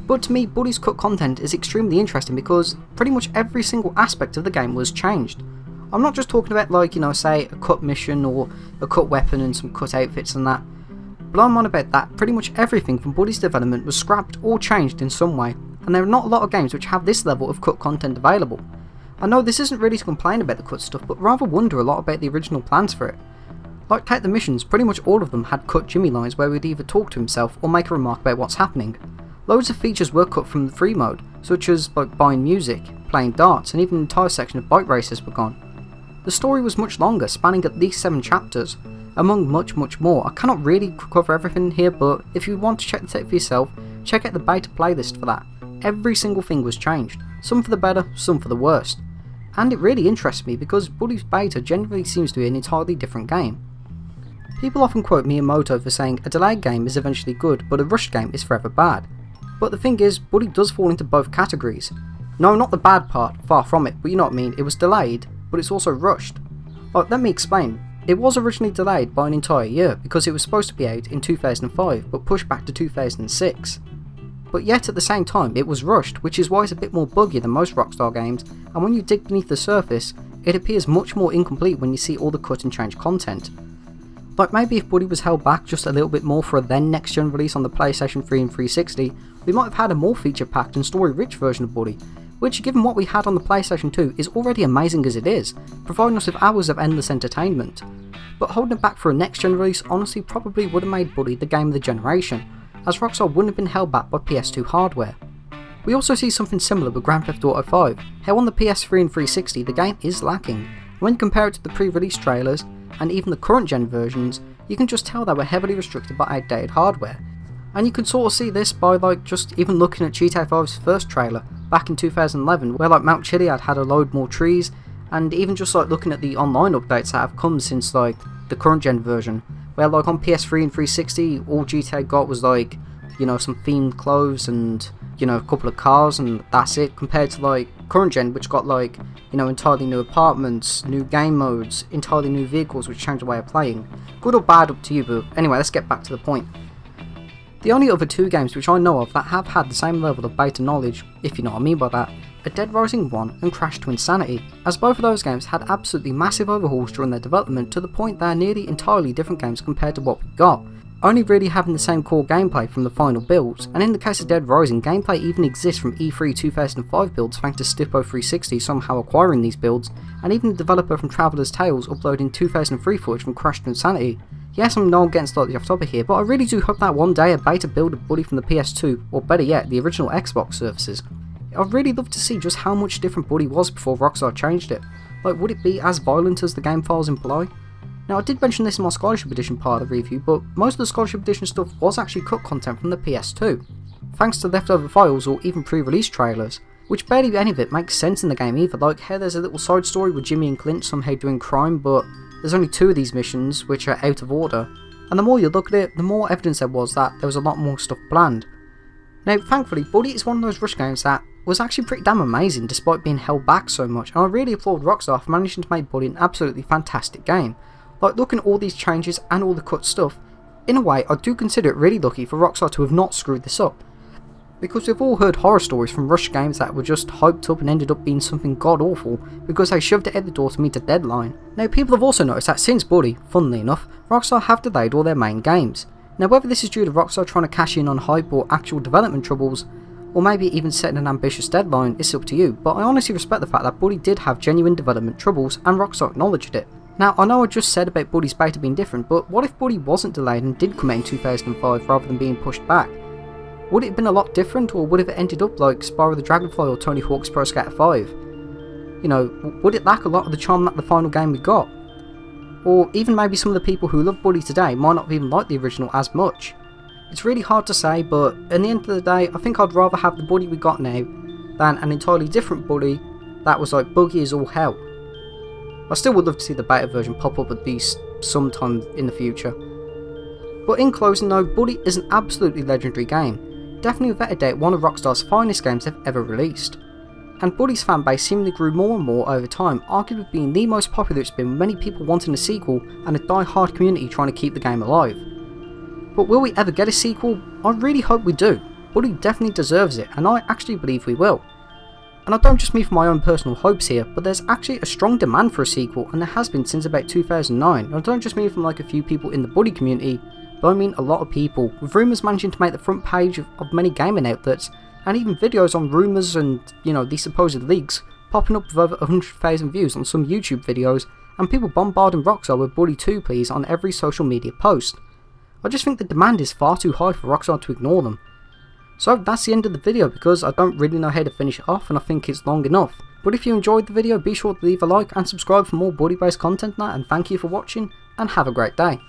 But to me, Bully's cut content is extremely interesting because pretty much every single aspect of the game was changed. I'm not just talking about like, you know, say a cut mission or a cut weapon and some cut outfits and that, but I'm on about that pretty much everything from Bully's development was scrapped or changed in some way, and there are not a lot of games which have this level of cut content available. I know this isn't really to complain about the cut stuff, but rather wonder a lot about the original plans for it. Like take the missions, pretty much all of them had cut Jimmy lines where he'd either talk to himself or make a remark about what's happening. Loads of features were cut from the free mode, such as like buying music, playing darts, and even an entire section of bike races were gone. The story was much longer, spanning at least 7 chapters, among much more. I cannot really cover everything here, but if you want to check the tape for yourself, check out the beta playlist for that. Every single thing was changed, some for the better, some for the worst. And it really interests me because Bully's beta generally seems to be an entirely different game. People often quote Miyamoto for saying a delayed game is eventually good, but a rushed game is forever bad. But the thing is, Bully does fall into both categories. No, not the bad part, far from it, but you know what I mean, it was delayed, but it's also rushed. Like, let me explain. It was originally delayed by an entire year because it was supposed to be out in 2005, but pushed back to 2006. But yet at the same time, it was rushed, which is why it's a bit more buggy than most Rockstar games, and when you dig beneath the surface, it appears much more incomplete when you see all the cut and change content. Like maybe if Bully was held back just a little bit more for a then next gen release on the PlayStation 3 and 360, we might have had a more feature packed and story rich version of Bully, which given what we had on the PlayStation 2 is already amazing as it is, providing us with hours of endless entertainment. But holding it back for a next gen release honestly probably would have made Bully the game of the generation, as Rockstar wouldn't have been held back by PS2 hardware. We also see something similar with Grand Theft Auto 5, how on the PS3 and 360 the game is lacking. When you compare it to the pre-release trailers, and even the current gen versions, you can just tell they were heavily restricted by outdated hardware. And you can sort of see this by like just even looking at GTA 5's first trailer back in 2011, where like Mount Chiliad had a load more trees, and even just like looking at the online updates that have come since like the current gen version, where like on PS3 and 360 all GTA got was like, you know, some themed clothes and, you know, a couple of cars and that's it, compared to like current gen which got like, you know, entirely new apartments, new game modes, entirely new vehicles which change the way of playing. Good or bad, up to you, but anyway, let's get back to the point. The only other 2 games which I know of that have had the same level of beta knowledge, if you know what I mean by that, are Dead Rising 1 and Crash to Insanity, as both of those games had absolutely massive overhauls during their development to the point they are nearly entirely different games compared to what we got, only really having the same core gameplay from the final builds, and in the case of Dead Rising, gameplay even exists from E3 2005 builds thanks to Stippo 360 somehow acquiring these builds, and even the developer from Traveller's Tales uploading 2003 footage from Crash to Insanity. Yes, I know I'm getting slightly off topic here, but I really do hope that one day a beta build of Bully from the PS2, or better yet, the original Xbox services. I'd really love to see just how much different Bully was before Rockstar changed it. Like, would it be as violent as the game files imply? Now, I did mention this in my Scholarship Edition part of the review, but most of the Scholarship Edition stuff was actually cut content from the PS2, thanks to leftover files or even pre-release trailers, which barely any of it makes sense in the game either, like how there's a little side story with Jimmy and Clint somehow doing crime, but there's only 2 of these missions which are out of order, and the more you look at it, the more evidence there was that there was a lot more stuff planned. Now, thankfully, Bully is one of those rush games that was actually pretty damn amazing despite being held back so much, and I really applaud Rockstar for managing to make Bully an absolutely fantastic game. Like, looking at all these changes and all the cut stuff, in a way I do consider it really lucky for Rockstar to have not screwed this up. Because we've all heard horror stories from rush games that were just hyped up and ended up being something god awful because they shoved it at the door to meet a deadline. Now, people have also noticed that since Bully, funnily enough, Rockstar have delayed all their main games. Now whether this is due to Rockstar trying to cash in on hype or actual development troubles, or maybe even setting an ambitious deadline, is up to you, but I honestly respect the fact that Buddy did have genuine development troubles and Rockstar acknowledged it. Now I know I just said about Buddy's beta being different, but what if Buddy wasn't delayed and did come out in 2005 rather than being pushed back? Would it have been a lot different, or would it have ended up like Spyro the Dragonfly or Tony Hawk's Pro Skater 5? You know, would it lack a lot of the charm that the final game we got? Or even maybe some of the people who love Buddy today might not even like the original as much. It's really hard to say, but at the end of the day, I think I'd rather have the Buddy we got now than an entirely different Buddy that was like buggy as all hell. I still would love to see the beta version pop up at least sometime in the future. But in closing though, Buddy is an absolutely legendary game, definitely without a doubt one of Rockstar's finest games they've ever released. And Buddy's fanbase seemingly grew more and more over time, arguably being the most popular it's been, with many people wanting a sequel and a die-hard community trying to keep the game alive. But will we ever get a sequel? I really hope we do. Buddy definitely deserves it, and I actually believe we will. And I don't just mean for my own personal hopes here, but there's actually a strong demand for a sequel, and there has been since about 2009. And I don't just mean from like a few people in the Buddy community, but I mean a lot of people, with rumours managing to make the front page of many gaming outlets, and even videos on rumours and, you know, these supposed leaks popping up with over 100,000 views on some YouTube videos, and people bombarding Rockstar with Buddy 2 please on every social media post. I just think the demand is far too high for Rockstar to ignore them. So that's the end of the video, because I don't really know how to finish it off and I think it's long enough. But if you enjoyed the video, be sure to leave a like and subscribe for more Buddy based content now, and thank you for watching and have a great day.